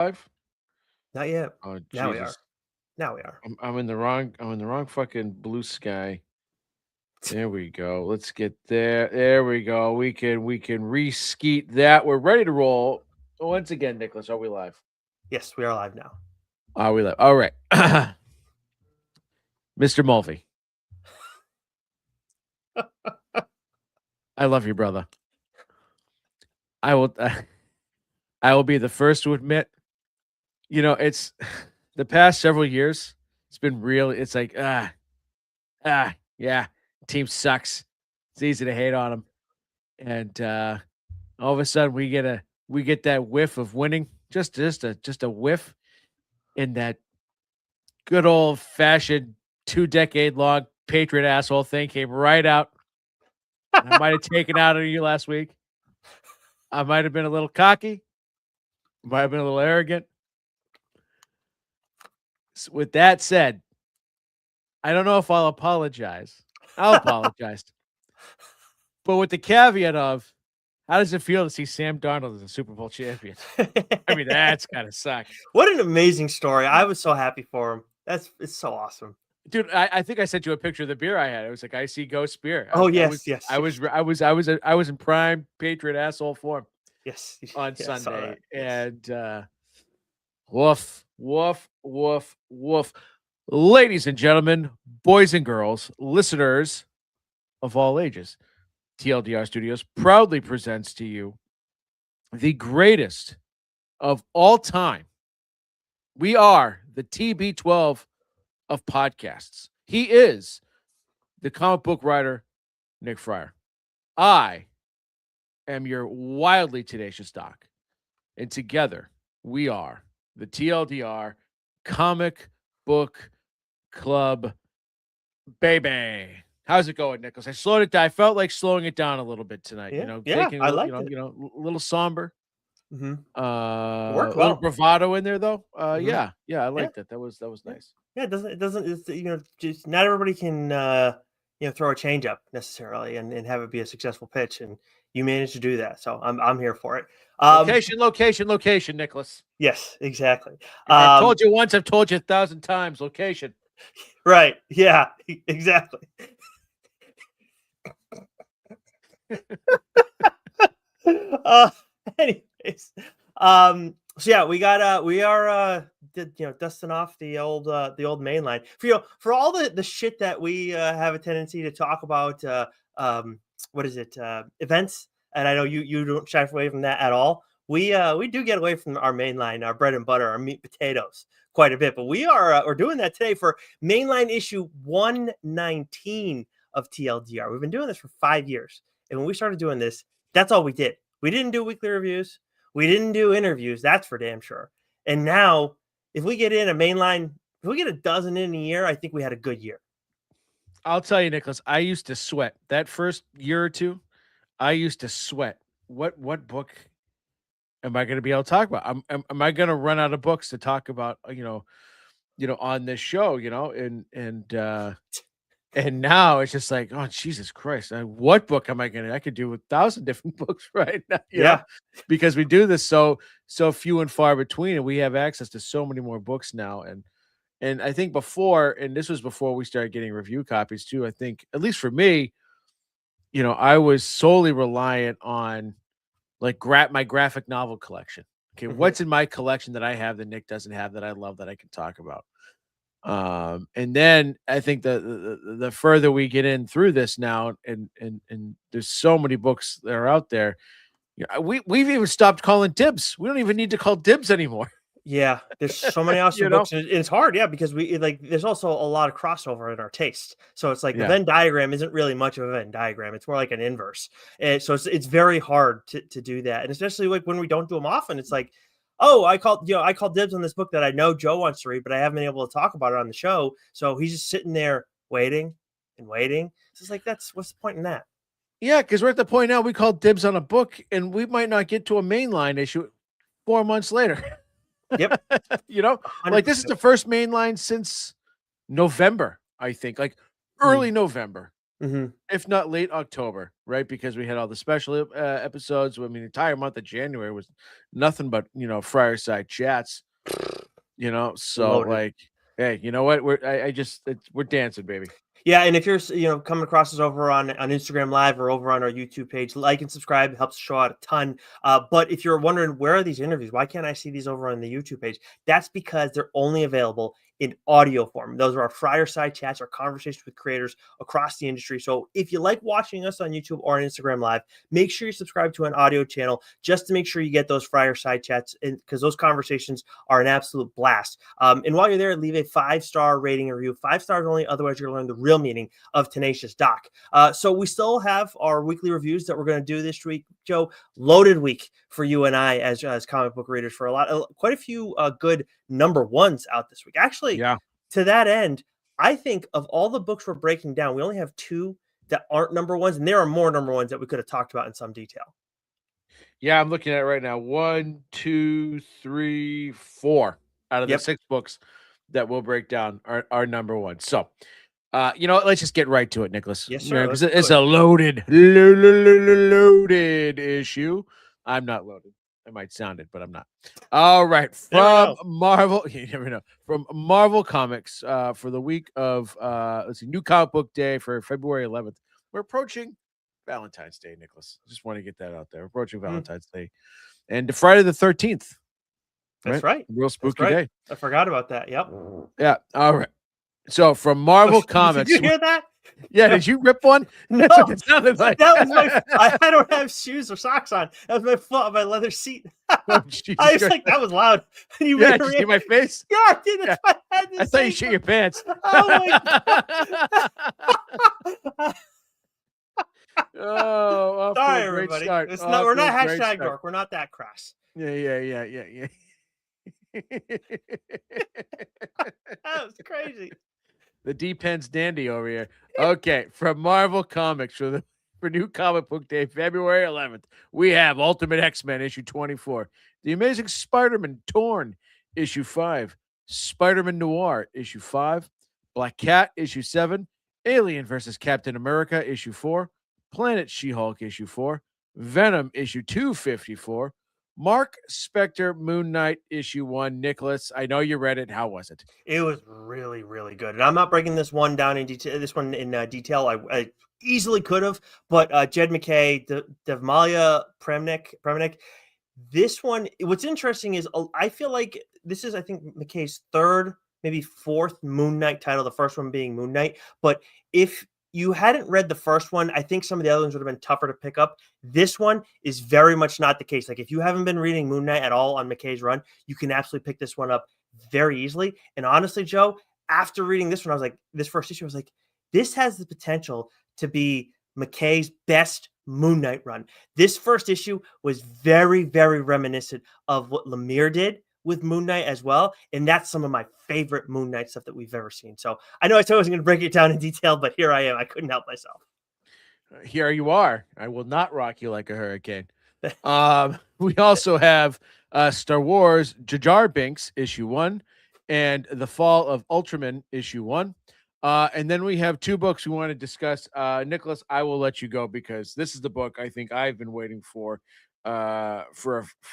Live? Not yet. Oh Now we are. Jesus! Now we are. I'm in the wrong. I'm in the wrong fucking blue sky. There we go. Let's get there. There we go. We can re-skeet that. We're ready to roll. Once again, Nicholas, are we live? Yes, we are live now. Are we live? All right, Mr. Mulvey. I love you, brother. I will. I will be the first to admit. It's the past several years. It's been real. It's like yeah, team sucks. It's easy to hate on them, and all of a sudden we get that whiff of winning, just a whiff in that good old fashioned 2 decade long Patriot asshole thing came right out. I might have taken out on you last week. I might have been a little cocky. Might have been a little arrogant. With that said, I don't know if I'll apologize. I'll apologize. But with the caveat of, how does it feel to see Sam Darnold as a Super Bowl champion? I mean, that's gotta suck. What an amazing story. I was so happy for him. It's so awesome. Dude, I think I sent you a picture of the beer I had. It was like Icy Ghost beer. Oh, yes, yes, I was in prime Patriot asshole form yes. on Yeah, I saw Sunday. that. Yes. And woof, woof, woof, woof. Ladies and gentlemen, boys and girls, listeners of all ages, TLDR Studios proudly presents to you the greatest of all time. We are the TB12 of podcasts. He is the comic book writer, Nick Friar. I am your wildly tenacious doc. And together, we are the TLDR Comic Book Club, baby. How's it going, Nicholas? I slowed it down. I felt like slowing it down a little bit tonight. Yeah, Taking a I little, liked it. a little somber. Mm-hmm. A Worked little well. bravado in there, though. Mm-hmm. Yeah, I Yeah. liked it. That was Yeah. nice. Yeah, it's just not everybody can throw a change up necessarily and have it be a successful pitch, and you managed to do that. So I'm here for it. Location, Nicholas. Yes, exactly. If I've told you once, I've told you 1,000 times. Location. Right. Yeah, exactly. Anyways, so yeah, we are dusting off the old main line for all the shit that we have a tendency to talk about. What is it? Events, and I know you don't shy away from that at all. We do get away from our main line, our bread and butter, our meat and potatoes quite a bit, but we're doing that today for mainline issue 119 of TLDR. We've been doing this for 5 years, and when we started doing this, that's all we did. We didn't do weekly reviews. We didn't do interviews. That's for damn sure. And now, if we get in a mainline, if we get a dozen in a year, I think we had a good year. I'll tell you, Nicholas, I used to sweat that first year or two. I used to sweat. What book am I going to be able to talk about? Am I going to run out of books to talk about? On this show. And now it's just like, oh, Jesus Christ. What book am I going to? I could do 1,000 different books right now, Yeah. because we do this so few and far between, and we have access to so many more books now. And I think before, and this was before we started getting review copies too, I think, at least for me, I was solely reliant on like my graphic novel collection. Okay, what's in my collection that I have that Nick doesn't have that I love that I can talk about? And then I think the further we get in through this now, and there's so many books that are out there. We've even stopped calling dibs. We don't even need to call dibs anymore. Yeah, there's so many awesome books, and it's hard, yeah, because there's also a lot of crossover in our taste. So it's like the Venn diagram isn't really much of a Venn diagram; it's more like an inverse. And so it's very hard to do that, and especially like when we don't do them often, it's like, oh, I called dibs on this book that I know Joe wants to read, but I haven't been able to talk about it on the show. So he's just sitting there waiting and waiting. So it's like, what's the point in that? Yeah, because we're at the point now we call dibs on a book, and we might not get to a mainline issue 4 months later. Yep. Like this is the first main line since November, I think, like early November. if not late October, right? Because we had all the special episodes. I mean, the entire month of January was nothing but Friarside Chats. So Loaded. like, hey, you know what? We're dancing, baby. Yeah, and if you're coming across us over on Instagram Live or over on our YouTube page, like and subscribe helps show out a ton. But if you're wondering where are these interviews, why can't I see these over on the YouTube page? That's because they're only available in audio form. Those are our Friarside Chats, our conversations with creators across the industry. So if you like watching us on YouTube or on Instagram Live, make sure you subscribe to an audio channel just to make sure you get those Friarside Chats, because those conversations are an absolute blast. And while you're there, leave a 5-star rating and review. 5 stars only, otherwise you're going to learn the real meaning of tenacious Doc. So we still have our weekly reviews that we're going to do this week, Joe. Loaded week for you and I as comic book readers, for quite a few good number ones out this week. Actually, Yeah. to that end, I think of all the books we're breaking down, we only have 2 that aren't number ones, and there are more number ones that we could have talked about in some detail. Yeah, I'm looking at it right now. 1, 2, 3, 4 out of the 6 books that we'll break down are number one. So, let's just get right to it, Nicholas. Yes, sir. Because it's a loaded issue. I'm not loaded. I might sound it, but I'm not. All right, from Marvel, you never know. From Marvel Comics, for the week of New Comic Book Day for February 11th. We're approaching Valentine's Day, Nicholas. Just want to get that out there. We're approaching Valentine's Day, and Friday the 13th. That's right. Real spooky day. I forgot about that. Yep. Yeah. All right. So from Marvel Comics, did you hear that? Yeah, did you rip one? No, That's what it sounded like. That was my. I don't have shoes or socks on. That was my foot on my leather seat. I was like, that was loud. Did you see my face? Yeah, I did. That's what I had to I thought you shit your pants. Oh my god. Sorry, everybody. We're not hashtag dork. We're not that crass. Yeah. That was crazy. The D-Pens dandy over here. Okay, from Marvel Comics for New Comic Book Day, February 11th, we have Ultimate X-Men issue 24, The Amazing Spider-Man Torn issue 5, Spider-Man Noir issue 5, Black Cat issue 7, Alien versus Captain America issue 4, Planet She-Hulk issue 4, Venom issue 254, Mark Spector Moon Knight issue 1. Nicholas, I know you read it. How was it? It was really, really good. And I'm not breaking this one down in detail. This one in detail, I easily could have. But Jed MacKay, Devmalia Premnik. This one, what's interesting is I feel like this is, I think, MacKay's 3rd, maybe 4th Moon Knight title. The first one being Moon Knight. But if you hadn't read the first one, I think some of the other ones would have been tougher to pick up. This one is very much not the case. Like, if you haven't been reading Moon Knight at all on MacKay's run, you can absolutely pick this one up very easily. And honestly, Joe, after reading this one, this first issue, I was like, this has the potential to be MacKay's best Moon Knight run. This first issue was very, very reminiscent of what Lemire did with Moon Knight as well. And that's some of my favorite Moon Knight stuff that we've ever seen. So I know I said I wasn't going to break it down in detail, but here I am. I couldn't help myself. Here you are. I will not rock you like a hurricane. We also have Star Wars Jar Jar Binks issue 1 and The Fall of Ultraman issue 1. And then we have 2 books we want to discuss. Nicholas, I will let you go because this is the book I think I've been waiting for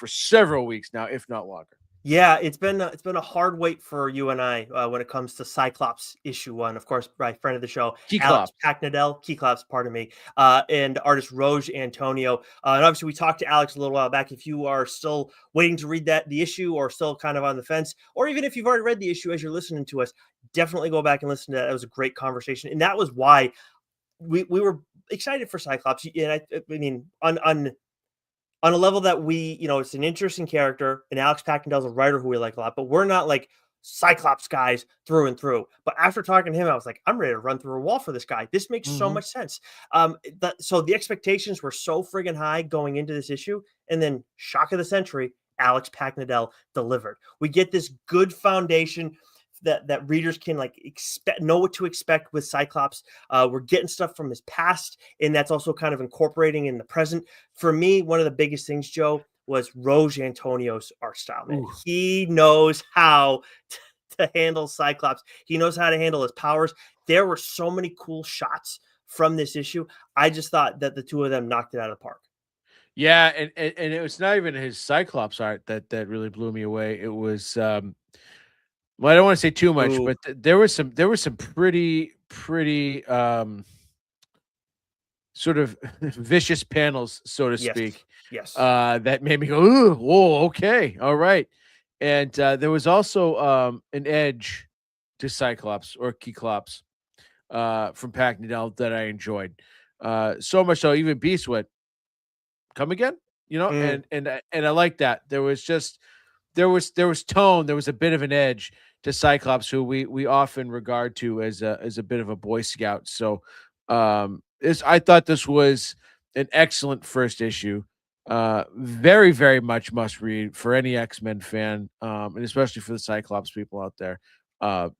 several weeks now, if not longer. Yeah, it's been a hard wait for you and I when it comes to Cyclops issue 1. Of course, my friend of the show, Alex Keyclops, pardon me, and artist Roge Antonio. And obviously, we talked to Alex a little while back. If you are still waiting to read the issue, or still kind of on the fence, or even if you've already read the issue as you're listening to us, definitely go back and listen to that. That was a great conversation, and that was why we were excited for Cyclops. And I mean, on a level that it's an interesting character, and Alex Packendale's a writer who we like a lot, but we're not like Cyclops guys through and through. But after talking to him, I was like, I'm ready to run through a wall for this guy. This makes so much sense. So the expectations were so friggin' high going into this issue, and then shock of the century, Alex Packendale delivered. We get this good foundation that readers can know what to expect with Cyclops. We're getting stuff from his past, and that's also kind of incorporating in the present. For me, one of the biggest things, Joe, was Roge Antonio's art style. Man, he knows how to handle Cyclops. He knows how to handle his powers. There were so many cool shots from this issue. I just thought that the two of them knocked it out of the park. Yeah, and it was not even his Cyclops art that really blew me away. It was well, I don't want to say too much, Ooh, but there was some pretty sort of vicious panels, so to yes, speak, yes. that made me go, "Ooh, whoa, okay, all right." And there was also an edge to Cyclops or Keyclops from Packnell that I enjoyed. So much so, even Beast went, "Come again?" Mm. And I like that. There was tone, there was a bit of an edge to Cyclops, who we often regard to as a bit of a Boy Scout. So this I thought this was an excellent first issue. Very, very much must read for any X-Men fan, and especially for the Cyclops people out there.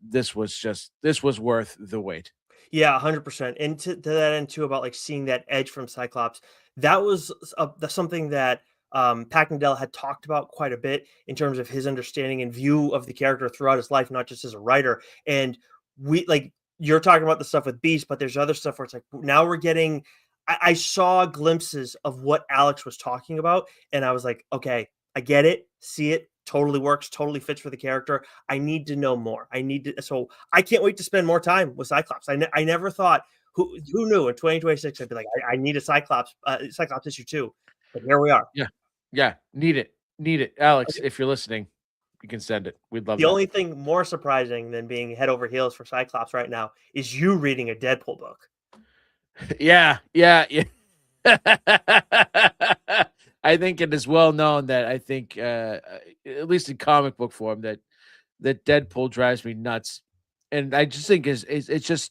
This was worth the wait. Yeah, 100%. And to that end too, about like seeing that edge from Cyclops, that was that's something that Packendell had talked about quite a bit in terms of his understanding and view of the character throughout his life, not just as a writer. And we like you're talking about the stuff with Beast, but there's other stuff where it's like now we're getting. I saw glimpses of what Alex was talking about, and I was like, okay, I get it, see it, totally works, totally fits for the character. I need to know more. I need to, so I can't wait to spend more time with Cyclops. I never thought who knew in 2026 I'd be like I need a Cyclops issue too, but here we are. Yeah. Yeah. Need it. Alex, if you're listening, you can send it. We'd love The that. only thing more surprising than being head over heels for Cyclops right now is you reading a Deadpool book. Yeah. Yeah. Yeah. I think it is well known that I think, at least in comic book form, that Deadpool drives me nuts, and I just think is it's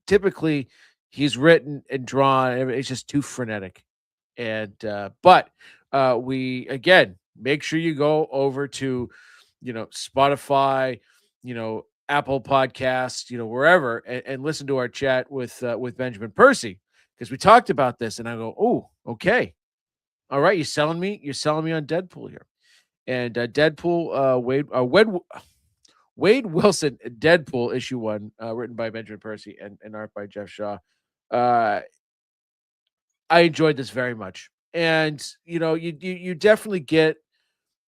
typically he's written and drawn. It's just too frenetic, and but we again make sure you go over to Spotify, Apple Podcasts, wherever, and listen to our chat with Benjamin Percy, because we talked about this, and I go, oh, okay, all right, you're selling me on Deadpool here, and Deadpool, Wade Wilson, Deadpool issue 1, written by Benjamin Percy and art by Jeff Shaw. Uh, I enjoyed this very much, and you definitely get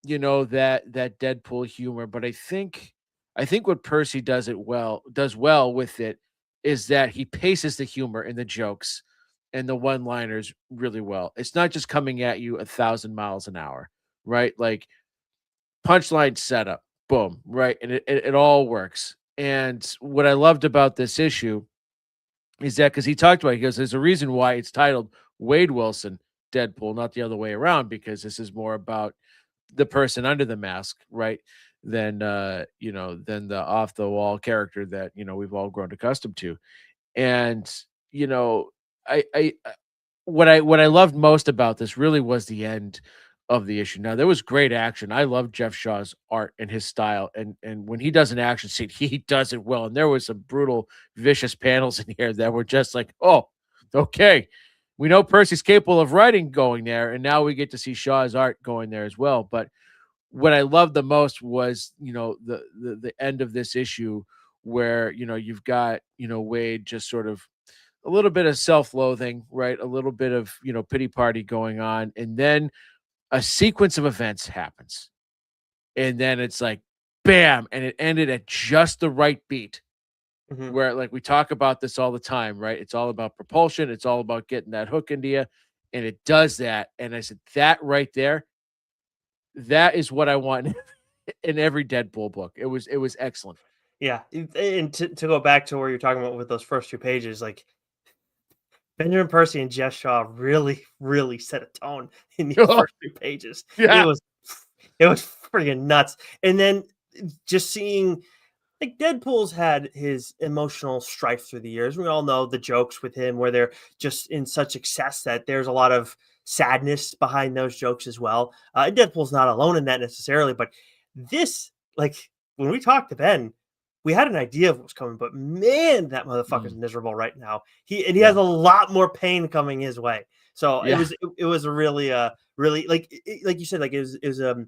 that Deadpool humor, but I think what Percy does well with it is that he paces the humor and the jokes and the one-liners really well. It's not just coming at you 1,000 miles an hour, right? Like punchline setup, boom, right, and it all works. And what I loved about this issue is that because he talked about it, he goes, "There's a reason why it's titled Wade Wilson Deadpool, not the other way around, because this is more about the person under the mask, right? Than the off the wall character that we've all grown accustomed to." And you know, I what I loved most about this really was the end of the issue. Now there was great action. I love Jeff Shaw's art and his style, and when he does an action scene, he does it well. And there was some brutal, vicious panels in here that were just like, oh, okay. We know Percy's capable of writing going there, and now we get to see Shaw's art going there as well. But what I loved the most was, the end of this issue where, you've got, Wade just sort of a little bit of self-loathing, right? A little bit of, pity party going on. And then a sequence of events happens. And then it's like, bam. And it ended at just the right beat Mhm. where, like, we talk about this all the time, right? It's all about propulsion. It's all about getting that hook into you. And it does that. And I said, that right there, that is what I want in every Deadpool book. It was excellent. Yeah, and to go back to where you're talking about with those first 2 pages, like Benjamin Percy and Jeff Shaw really, really set a tone in these first 2 pages. It Yeah. was it was freaking nuts. And then just seeing like Deadpool's had his emotional strife through the years. We all know the jokes with him where they're just in such success that there's a lot of sadness behind those jokes as well. Deadpool's not alone in that necessarily, but this, like, when we talked to Ben, we had an idea of what was coming, but man, that motherfucker's Mm, miserable right now. He has yeah. a lot more pain coming his way. So it Yeah. was it was a really really like you said, like it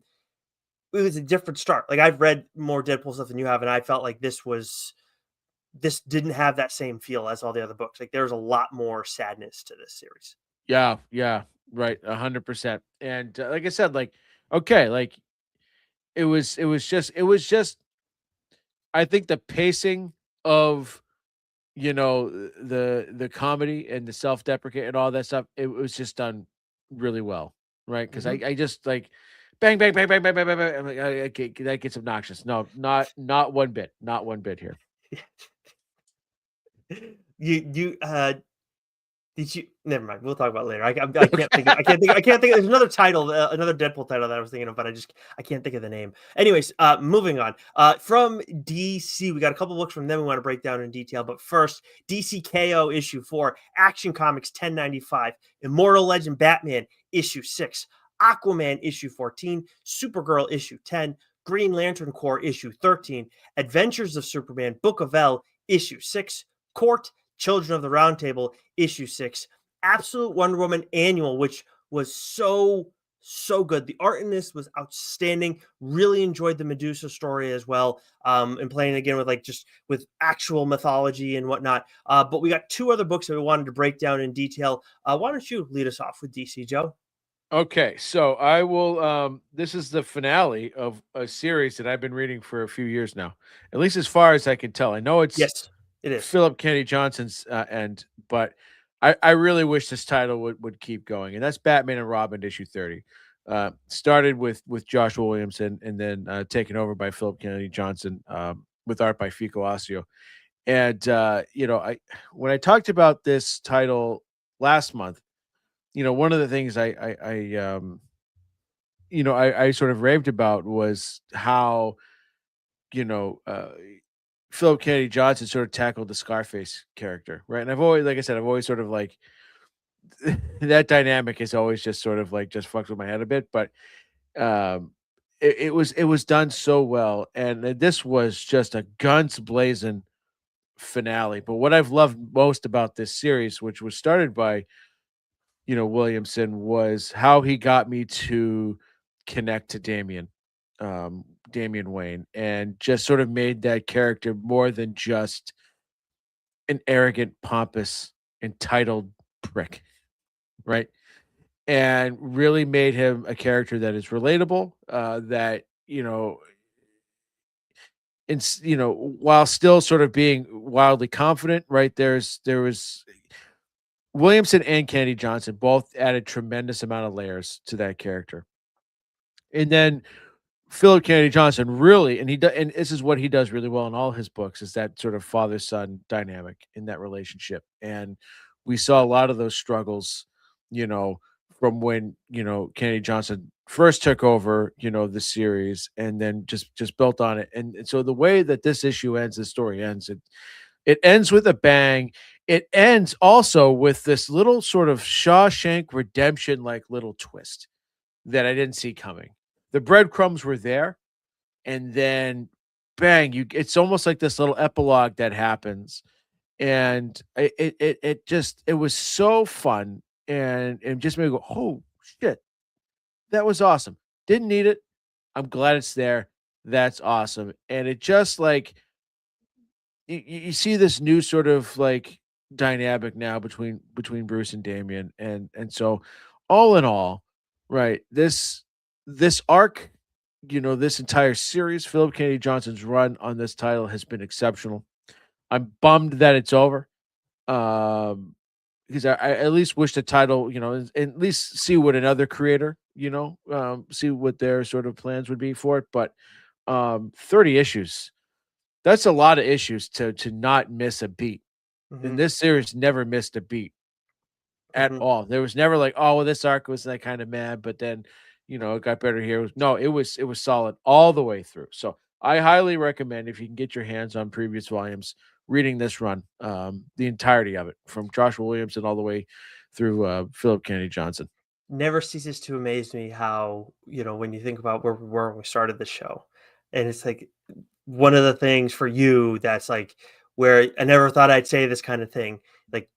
was a different start. Like I've read more Deadpool stuff than you have, and I felt like this was this didn't have that same feel as all the other books. Like there's a lot more sadness to this series. Yeah, yeah, right, 100%. And like I said, like okay, like it was just I think the pacing of the comedy and the self-deprecate and all that stuff, it was just done really well, right? Because Mhm. I just like bang, bang, bang, bang, bang, bang, bang, bang. I'm like, okay, that gets obnoxious. No, not one bit, not one bit here. You did you? Never mind. We'll talk about it later. I can't think. I can't think. There's another title, another Deadpool title that I was thinking of, but I can't think of the name. Anyways, moving on. From DC, we got a couple books from them we want to break down in detail. But first, DC KO issue 4, Action Comics 1095, Immortal Legend Batman issue 6, Aquaman issue 14, Supergirl issue 10, Green Lantern Corps issue 13, Adventures of Superman Book of L issue 6, Court Children of the Round Table issue 6, Absolute Wonder Woman Annual, which was so good. The art in this was outstanding. Really enjoyed the Medusa story as well, and playing again with just with actual mythology and whatnot. But we got 2 other books that we wanted to break down in detail. Why don't you lead us off with DC, Joe? Okay, so I will. This is the finale of a series that I've been reading for a few years now, at least as far as I can tell. I know it's Yes, it is. Philip Kennedy Johnson's end, but I really wish this title would keep going, and that's Batman and Robin issue 30. Started with Josh Williamson, and then taken over by Philip Kennedy Johnson, with art by Fico Ossio. And I when I talked about this title last month, one of the things I sort of raved about was how you know uh, Philip Kennedy Johnson sort of tackled the Scarface character, right? And I've always, like I said, I've always sort of like that dynamic is always just sort of like just fucks with my head a bit, but um, it was done so well, and this was just a guns blazing finale. But what I've loved most about this series, which was started by Williamson, was how he got me to connect to Damian Wayne, and just sort of made that character more than just an arrogant, pompous, entitled prick, right? And really made him a character that is relatable, that, while still sort of being wildly confident, right? There was Williamson and Kennedy Johnson both added tremendous amount of layers to that character. And then Philip Kennedy Johnson really, and this is what he does really well in all his books, is that sort of father son dynamic in that relationship. And we saw a lot of those struggles, you know, from when Kennedy Johnson first took over, the series, and then just built on it. And so the way that this issue ends, the story ends, it ends with a bang. It ends also with this little sort of Shawshank Redemption like little twist that I didn't see coming. The breadcrumbs were there, and then bang, it's almost like this little epilogue that happens. And it was so fun, and just made me go, oh shit, that was awesome. Didn't need it. I'm glad it's there. That's awesome. And it just like you see this new sort of like dynamic now between Bruce and Damien, and so all in all, right, this arc, this entire series, Philip Kennedy Johnson's run on this title has been exceptional. I'm bummed that it's over. Because I at least wish the title, at least see what another creator, see what their sort of plans would be for it. But 30 issues, that's a lot of issues to not miss a beat. And Hmm. this series never missed a beat at Hmm. all. There was never like, oh, well, this arc was that kind of mad, but then, it got better here. No, it was solid all the way through. So I highly recommend, if you can get your hands on previous volumes, reading this run, the entirety of it, from Joshua Williamson all the way through Philip Kennedy Johnson. Never ceases to amaze me how, when you think about where we were when we started the show, and it's like one of the things for you that's like where I never thought I'd say this kind of thing. Like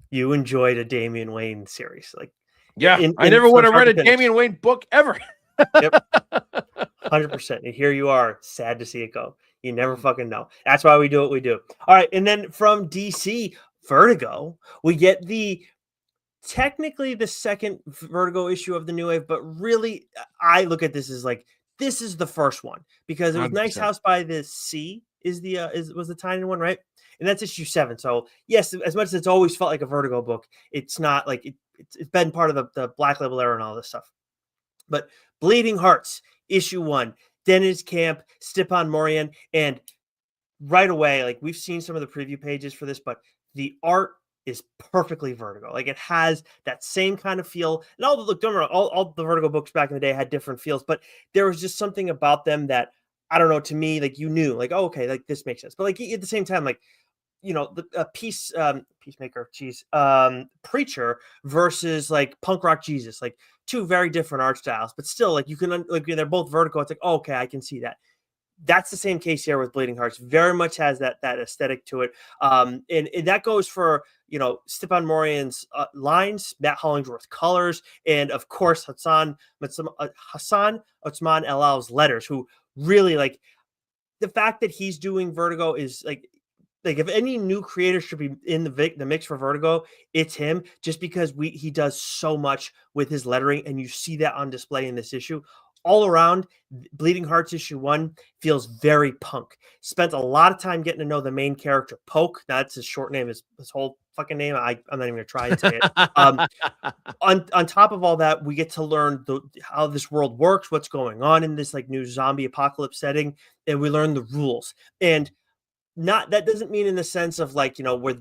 you enjoyed a Damian Wayne series, like Yeah, I in never would from have start read to a finish. Damian Wayne book ever. Yep. 100%. And here you are, sad to see it go. You never fucking know. That's why we do what we do. All right, and then from DC, Vertigo, we get technically the second Vertigo issue of the New Wave, but really, I look at this as like this is the first one because it was Nice 100%. House by the Sea was the tiny one, right? And that's issue 7. So yes, as much as it's always felt like a Vertigo book, it's not like it's been part of the Black Label era and all this stuff. But Bleeding Hearts, issue 1, Dennis Camp, Stepan Morian, and right away, like we've seen some of the preview pages for this, but the art is perfectly Vertigo. Like it has that same kind of feel. And all the look, don't remember, all the Vertigo books back in the day had different feels, but there was just something about them that I don't know. To me, like you knew, like oh, okay, like this makes sense. But like at the same time, like the peacemaker, preacher versus like punk rock Jesus, like two very different art styles, but still like you can like they're both Vertigo. It's like oh, okay, I can see that. That's the same case here with Bleeding Hearts. Very much has that aesthetic to it, and that goes for Stepan Morian's lines, Matt Hollingsworth's colors, and of course Hassan Otsman El Al's letters. Who really like the fact that he's doing Vertigo is like if any new creator should be in the mix for Vertigo, it's him. Just because he does so much with his lettering, and you see that on display in this issue. All around, Bleeding Hearts issue 1 feels very punk. Spent a lot of time getting to know the main character, Poke. That's his short name, his whole fucking name. I'm not even gonna try and say it. On top of all that, we get to learn how this world works, what's going on in this like new zombie apocalypse setting, and we learn the rules. And not that doesn't mean in the sense of like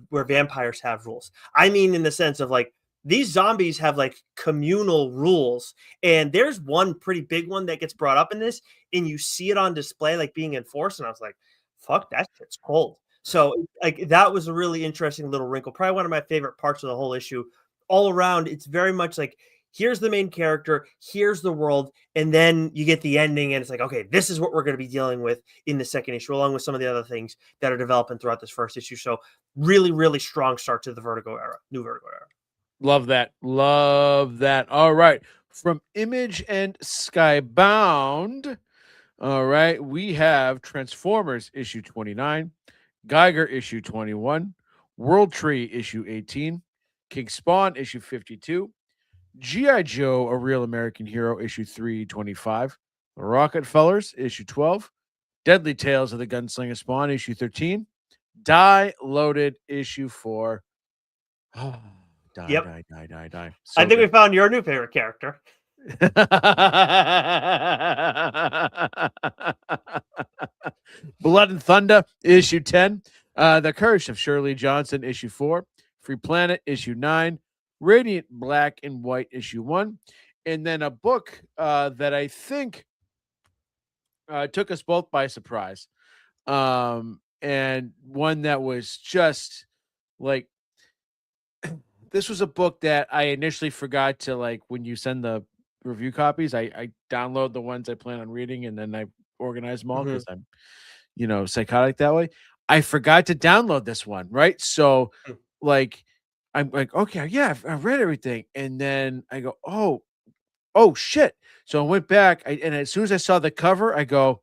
where vampires have rules. I mean in the sense of like these zombies have like communal rules, and there's one pretty big one that gets brought up in this, and you see it on display like being enforced, and I was like, "Fuck, that shit's cold." So like that was a really interesting little wrinkle. Probably one of my favorite parts of the whole issue. All around, it's very much like here's the main character, here's the world, and then you get the ending, and it's like, okay, this is what we're going to be dealing with in the second issue, along with some of the other things that are developing throughout this first issue. So really, really strong start to the Vertigo era, new Vertigo era. Love that. Love that. All right. From Image and Skybound. All right. We have Transformers issue 29, Geiger issue 21, World Tree issue 18, King Spawn issue 52, G.I. Joe, A Real American Hero issue 325, Rockefellers issue 12, Deadly Tales of the Gunslinger Spawn issue 13, Die Loaded issue 4. Die. So I think we found your new favorite character. Blood and Thunder, issue 10. The Curse of Shirley Johnson, issue 4. Free Planet, issue 9. Radiant Black and White, issue 1. And then a book that I think took us both by surprise. And one that was just like, this was a book that I initially forgot to like when you send the review copies. I download the ones I plan on reading, and then I organize them all because I'm, psychotic that way. I forgot to download this one, right? So, like, I'm like, okay, yeah, I've read everything, and then I go, oh shit. So I went back, and as soon as I saw the cover, I go,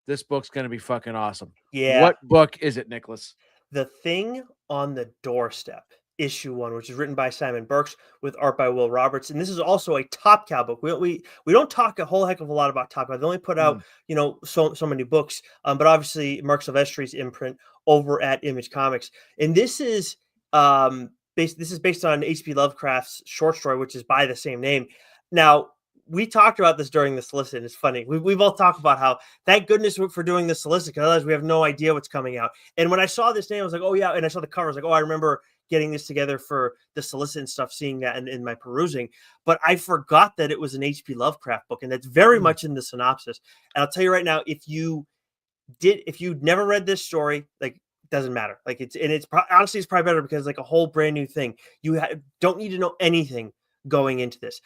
this book's gonna be fucking awesome. Yeah. What book is it, Nicholas? The Thing on the Doorstep, issue 1, which is written by Simon Burks with art by Will Roberts, and this is also a Top Cow book. We don't talk a whole heck of a lot about Top Cow. They only put out so many books, but obviously Mark Silvestri's imprint over at Image Comics, and this is based on H.P. Lovecraft's short story, which is by the same name. Now, we talked about this during the solicit, and it's funny. We both talked about how thank goodness for doing the solicit, because otherwise we have no idea what's coming out. And when I saw this name, I was like, oh yeah, and I saw the cover, I was like, oh, I remember getting this together for the solicit and stuff, seeing that in my perusing. But I forgot that it was an H.P. Lovecraft book, and that's very much in the synopsis. And I'll tell you right now, if you'd never read this story, like, doesn't matter. Like honestly, it's probably better because like a whole brand new thing. You don't need to know anything going into this.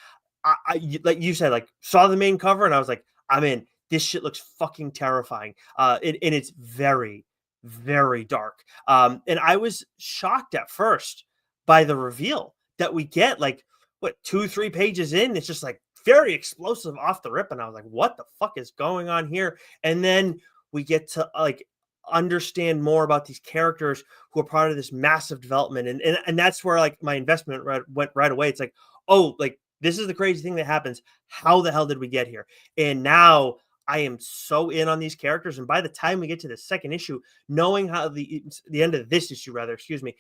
I like you said, like saw the main cover and I was like, I'm in. This shit looks fucking terrifying. And it's very, very dark. And I was shocked at first by the reveal that we get, like 2-3 pages in. It's just like very explosive off the rip, and I was like, what the fuck is going on here? And then we get to like understand more about these characters who are part of this massive development, and that's where like my investment went right away. It's like, oh, like this is the crazy thing that happens. How the hell did we get here? And now I am so in on these characters, and by the time we get to the second issue, knowing how the end of this issue, rather, excuse me,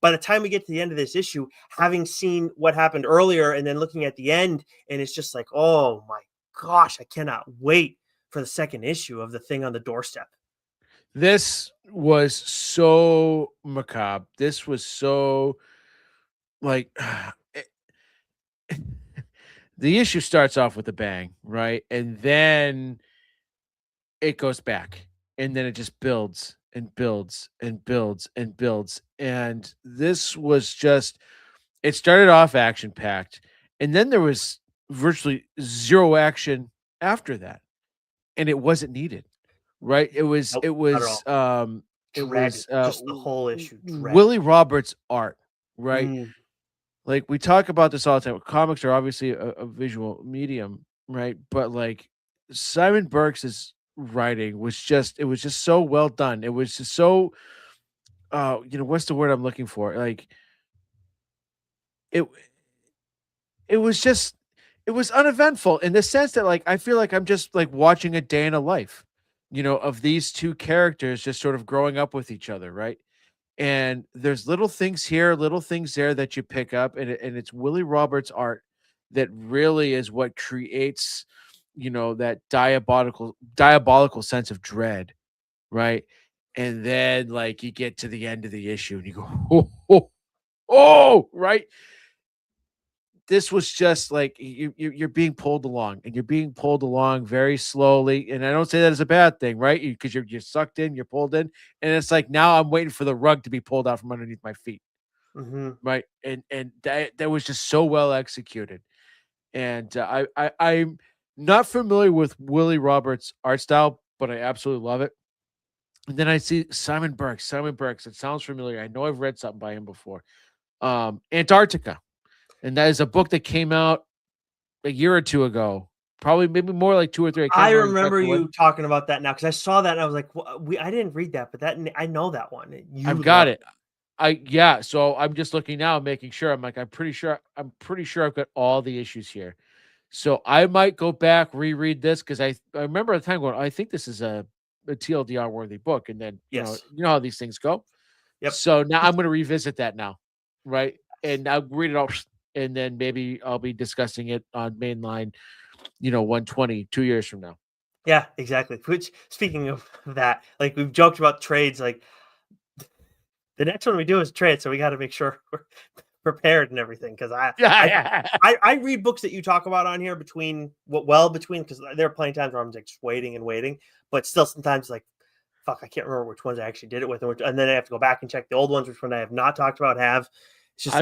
by the time we get to the end of this issue, having seen what happened earlier and then looking at the end, and it's just like, oh my gosh, I cannot wait for the second issue of The Thing on the Doorstep. This was so macabre. This was so like the issue starts off with a bang, right? And then it goes back, and then it just builds and builds and builds and builds. And this was just, it started off action packed, and then there was virtually zero action after that, and it wasn't needed, right? It was, Nope, it not at was, all. it Dread, was just the whole issue. Dread. Willie Roberts' art, right? Mm, Like we talk about this all the time. Comics are obviously a visual medium, right? But like Simon Burks' writing was just, it was just so well done. It was just so what's the word I'm looking for? Like it it was just, it was uneventful in the sense that like I feel like I'm just like watching a day in a life, of these two characters just sort of growing up with each other, right? And there's little things here, little things there that you pick up, and it's Willie Roberts' art that really is what creates, that diabolical sense of dread, right? And then like you get to the end of the issue and you go, right? This was just like you're being pulled along, and you're being pulled along very slowly. And I don't say that as a bad thing, right? Because you're sucked in, you're pulled in, and it's like now I'm waiting for the rug to be pulled out from underneath my feet, mm-hmm. right? And that was just so well executed. And I'm not familiar with Willie Roberts' art style, but I absolutely love it. And then I see Simon Burks. Simon Burks. It sounds familiar. I know I've read something by him before. Antarctica. And that is a book that came out a year or two ago, probably maybe more like 2 or 3. I can't I remember remember exactly when. you talking about that now because I saw that and I was like, I didn't read that, but that I know that one. You I've got love it. Yeah, so I'm just looking now, making sure. I'm like, I'm pretty sure I've got all the issues here. So I might go back, reread this because I remember at the time going, I think this is a TLDR worthy book. And then, Yes. you know how these things go. Yep. So now I'm going to revisit that now, right? And I'll read it all, and then maybe I'll be discussing it on Mainline, 120 2 years from now. Yeah, exactly. Which, speaking of that, like we've joked about trades, like the next one we do is trade, so we got to make sure we're prepared and everything. Because Yeah. I read books that you talk about on here between because there are plenty of times where I'm like just waiting and waiting, but still sometimes like fuck, I can't remember which ones I actually did it with, and then I have to go back and check the old ones, which one I have not talked about have. It's just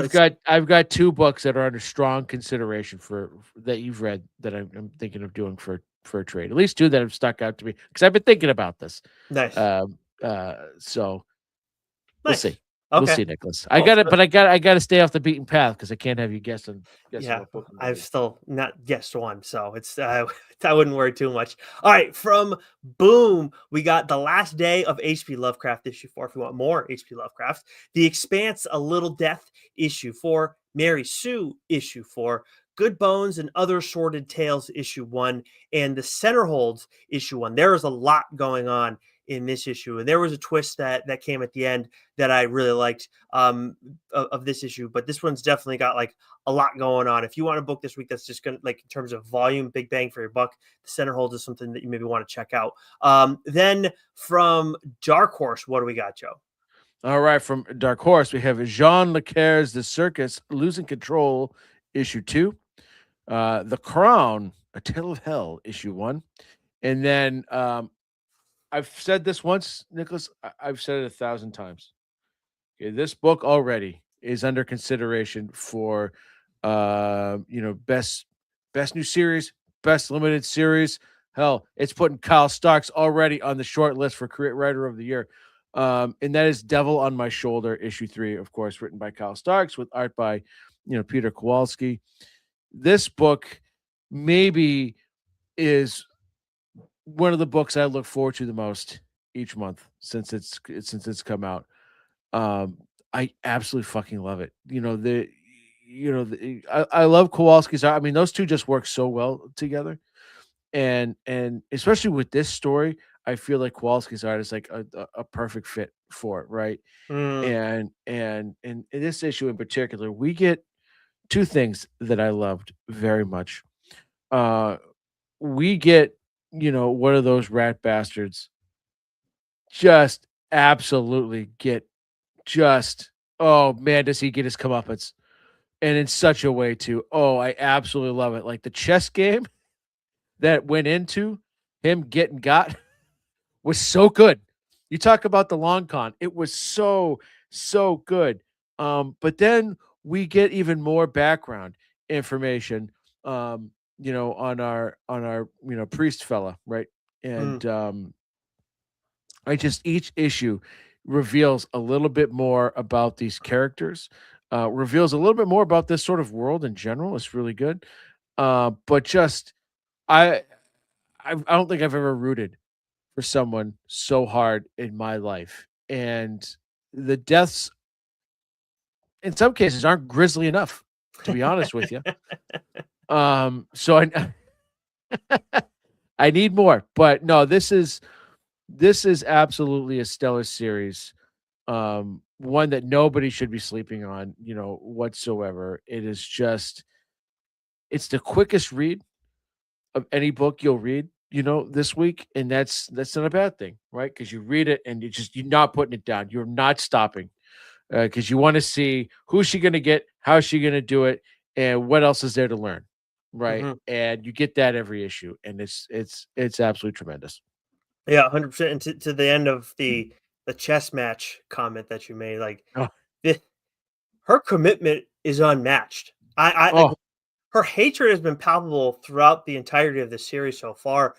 I've got 2 books that are under strong consideration for that you've read that I'm thinking of doing for a trade. At least 2 that have stuck out to me because I've been thinking about this. nice, So we'll nice. see. We'll Okay, see, Nicholas. I well, got it, but I gotta stay off the beaten path because I can't have you guessing yeah, what book I'm I've reading. still not guessed one, so it's I wouldn't worry too much. All right, from Boom, we got The Last Day of H.P. Lovecraft issue 4. If you want more H.P. Lovecraft, The Expanse: A Little Death issue 4, Mary Sue issue 4, Good Bones and Other Sordid Tales issue 1, and The Centerholds issue 1. There is a lot going on in this issue, and there was a twist that came at the end that I really liked of this issue. But this one's definitely got like a lot going on. If you want a book this week that's just gonna like in terms of volume, big bang for your buck, The Centerholds is something that you maybe want to check out. Then from Dark Horse, what do we got, Joe? All right, from Dark Horse, we have Jean Le Carre's The Circus, Losing Control, issue 2. The Crown, A Tale of Hell, issue 1. And then I've said this once, Nicholas. I've said it 1,000 times. Okay, this book already is under consideration for best new series, best limited series. Hell, it's putting Kyle Starks already on the short list for Create Writer of the Year. And that is Devil on My Shoulder, issue 3, of course, written by Kyle Starks with art by Peter Kowalski. This book maybe is one of the books I look forward to the most each month since it's come out. Um, I absolutely fucking love it. I love Kowalski's art. I mean, those two just work so well together, and especially with this story, I feel like Kowalski's art is like a perfect fit for it, right? Mm, And in this issue in particular, we get two things that I loved very much. Uh, we get one of those rat bastards just absolutely get just oh man, does he get his comeuppance? And in such a way too. Oh, I absolutely love it. Like the chess game that went into him getting got was so good. You talk about the long con. It was so good. But then we get even more background information on our priest fella, right? mm. And I just each issue reveals a little bit more about these characters, reveals a little bit more about this sort of world in general. It's really good. But just I I don't think I've ever rooted for someone so hard in my life. And the deaths in some cases aren't grisly enough, to be honest with you. So I I need more. But no, this is absolutely a stellar series. One that nobody should be sleeping on, whatsoever. It's the quickest read of any book you'll read, this week, and that's not a bad thing, right? Because you read it and you're not putting it down. You're not stopping because you want to see who's she going to get, how's she going to do it, and what else is there to learn, right? Mhm. And you get that every issue, and it's absolutely tremendous. Yeah, 100%. And to the end of the chess match comment that you made, like Oh, the, her commitment is unmatched. I like oh her hatred has been palpable throughout the entirety of the series so far,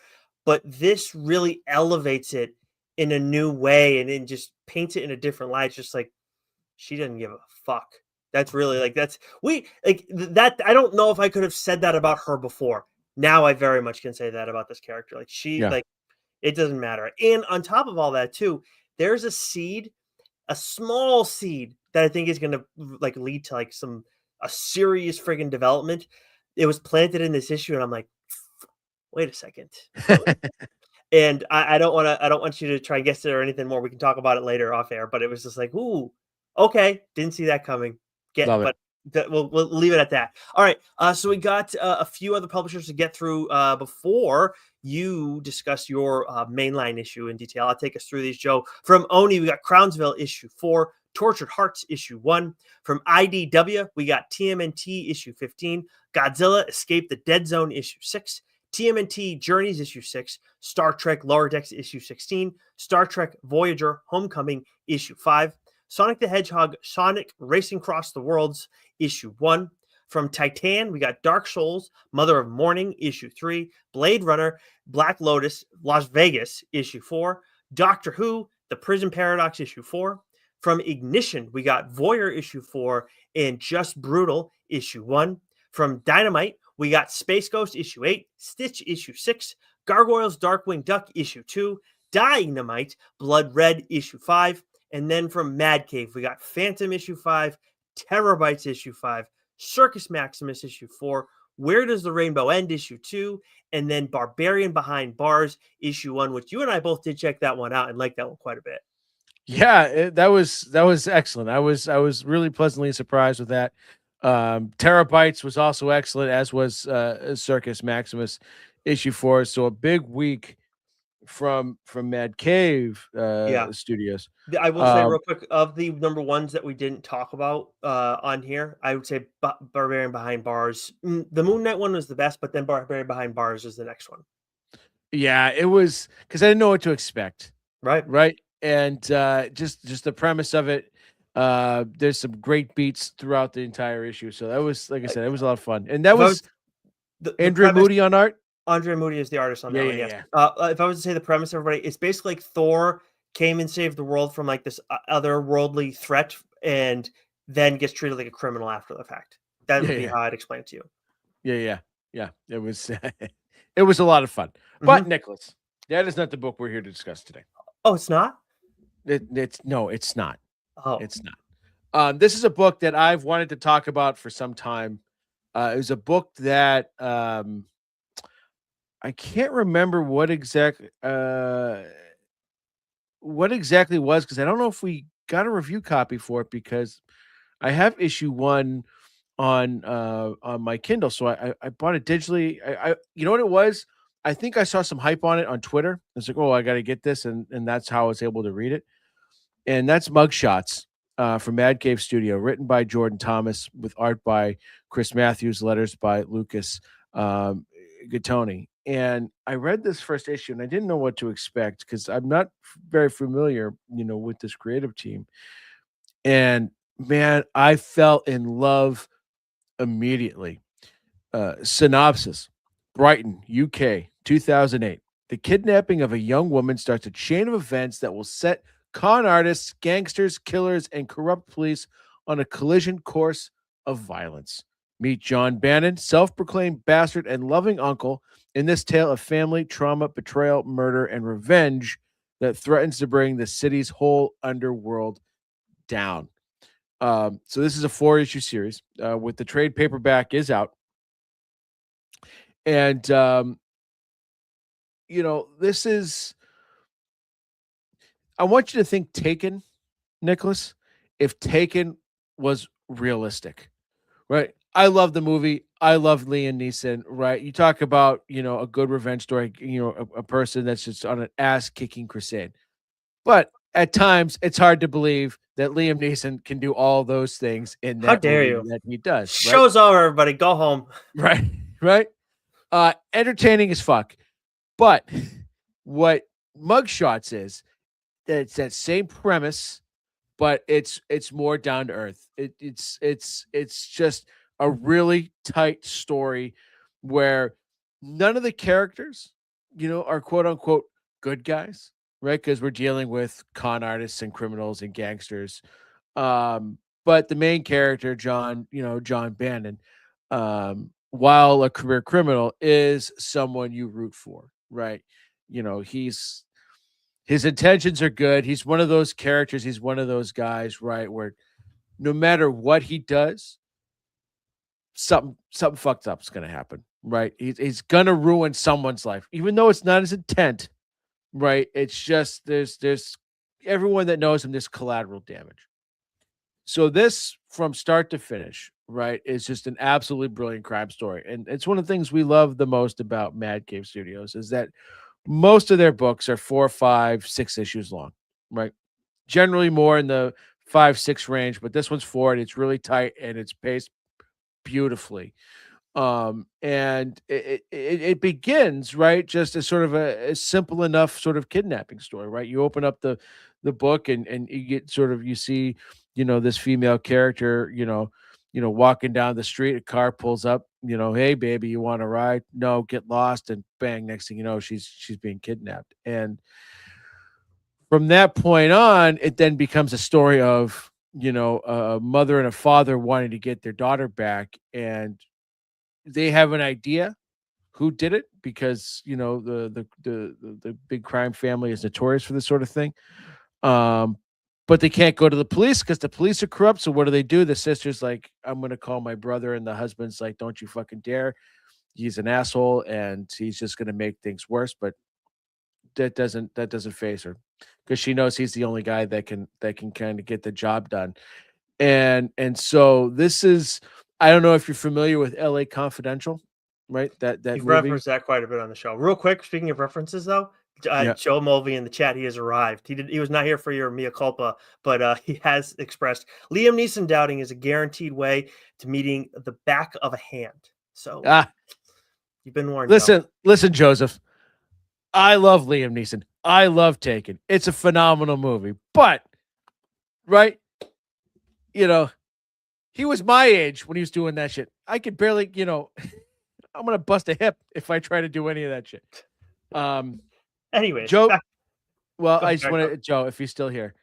but this really elevates it in a new way and then just paints it in a different light. It's just like she doesn't give a fuck. That's really like that's we like that. I don't know if I could have said that about her before. Now I very much can say that about this character. Like she yeah. like it doesn't matter. And on top of all that too, there's a seed, a small seed that I think is going to like lead to like a serious friggin' development. It was planted in this issue, and I'm like, wait a second. And I don't want you to try and guess it or anything more. We can talk about it later off air, but it was just like, ooh, okay, didn't see that coming. Love it. But we'll leave it at that. All right. So we got a few other publishers to get through before you discuss your mainline issue in detail. I'll take us through these, Joe. From Oni, we got Crownsville issue 4, Tortured Hearts issue 1. From IDW, we got TMNT issue 15, Godzilla Escape the Dead Zone issue 6, TMNT Journeys issue 6, Star Trek Lower Decks issue 16, Star Trek Voyager Homecoming issue 5, Sonic the Hedgehog Sonic Racing Across the Worlds issue 1. From Titan, we got Dark Souls Mother of Morning issue 3, Blade Runner Black Lotus Las Vegas issue 4, Doctor Who The Prison Paradox issue 4. From Ignition, we got Voyeur issue 4 and Just Brutal issue 1. From Dynamite, we got Space Ghost issue 8, Stitch issue 6, Gargoyles Darkwing Duck issue 2, Dynamite Blood Red issue 5, and then from Mad Cave, we got Phantom issue 5, Terabytes issue 5, Circus Maximus issue 4, Where Does the Rainbow End issue 2, and then Barbarian Behind Bars issue 1, which you and I both did check that one out and like that one quite a bit. Yeah, that was excellent. I was really pleasantly surprised with that. Terabytes was also excellent, as was Circus Maximus issue 4. So a big week from Mad Cave Yeah. Studios. I will say real Um, quick of the number ones that we didn't talk about on here, I would say Barbarian Behind Bars. The Moon Knight one was the best, but then Barbarian Behind Bars is the next one. yeah, it was because I didn't know what to expect, Right. right? And just the premise of it. There's some great beats throughout the entire issue. So that was, like I said, it was a lot of fun. And that If I was was the Andrew premise, Moody on art. Andre Moody is the artist on Yeah, that yeah, one. Yes. yeah. If I was to say the premise, everybody, it's basically like Thor came and saved the world from like this otherworldly threat, and then gets treated like a criminal after the fact. That Yeah, would be yeah. how I'd explain it to you. Yeah, yeah. Yeah, it was it was a lot of fun. But Nicholas, that is not the book we're here to discuss today. Oh, it's not. It's no, it's not. Oh, It's not. This is a book that I've wanted to talk about for some time. It was a book that I can't remember what exactly was, because I don't know if we got a review copy for it, because I have issue one on my Kindle, so I bought it digitally. I you know what it was? I think I saw some hype on it on Twitter. It's like, oh, I got to get this, and that's how I was able to read it. And that's Mugshots from Mad Cave Studio, written by Jordan Thomas with art by Chris Matthews, letters by Lucas Gattoni. And I read this first issue, and I didn't know what to expect, because I'm not very familiar, with this creative team. And man, I fell in love immediately. Synopsis: Brighton, UK, 2008. The kidnapping of a young woman starts a chain of events that will set con artists, gangsters, killers, and corrupt police on a collision course of violence. Meet John Bannon, self proclaimed bastard and loving uncle, in this tale of family, trauma, betrayal, murder, and revenge that threatens to bring the city's whole underworld down. So this is a 4-issue series. With the trade paperback is out, and this is. I want you to think Taken, Nicholas. If Taken was realistic, right? I love the movie. I love Liam Neeson, right? You talk about a good revenge story. A person that's just on an ass kicking crusade, but at times it's hard to believe that Liam Neeson can do all those things in how that dare movie you? that he does, right? Show's over, everybody. Go home. Right, right. Entertaining as fuck. But what Mugshots is, that it's that same premise, but it's more down to earth. It's just a really tight story where none of the characters, are quote unquote good guys, right? Because we're dealing with con artists and criminals and gangsters. But the main character, John Bannon, while a career criminal, is someone you root for, right? His intentions are good. He's one of those characters. He's one of those guys, right? Where no matter what he does, something fucked up is going to happen, right? He's going to ruin someone's life, even though it's not his intent, right? It's just there's everyone that knows him, this collateral damage. So this, from start to finish, right, is just an absolutely brilliant crime story, and it's one of the things we love the most about Mad Cave Studios is that most of their books are 4, 5, 6 issues long, right? Generally more in the 5, 6 range, but this one's 4, and it's really tight, and it's paced beautifully. And it begins, right, just as sort of a simple enough sort of kidnapping story, right? You open up the book, and you get sort of, you see, this female character, walking down the street, a car pulls up, hey baby, you want to ride? No, get lost, and bang, next thing you know, she's being kidnapped. And from that point on, it then becomes a story of, a mother and a father wanting to get their daughter back, and they have an idea who did it, because the big crime family is notorious for this sort of thing. Um, but they can't go to the police because the police are corrupt. So what do? The sister's like, I'm gonna call my brother, and the husband's like, don't you fucking dare. He's an asshole, and he's just gonna make things worse. But that doesn't phase her, because she knows he's the only guy that can kind of get the job done. And so this is, I don't know if you're familiar with LA Confidential, right? That You've movie. referenced that quite a bit on the show. Real quick, speaking of references, though, Yeah. Joe Mulvey in the chat, he has arrived. He was not here for your mea culpa, but he has expressed Liam Neeson doubting is a guaranteed way to meeting the back of a hand. So Ah, you've been warned. Joe. listen, Joseph. I love Liam Neeson. I love Taken. It's a phenomenal movie. But, right, he was my age when he was doing that shit. I could barely, I'm gonna bust a hip if I try to do any of that shit. Anyways, Joe. Well, go I ahead, just want to, Joe, if he's still here.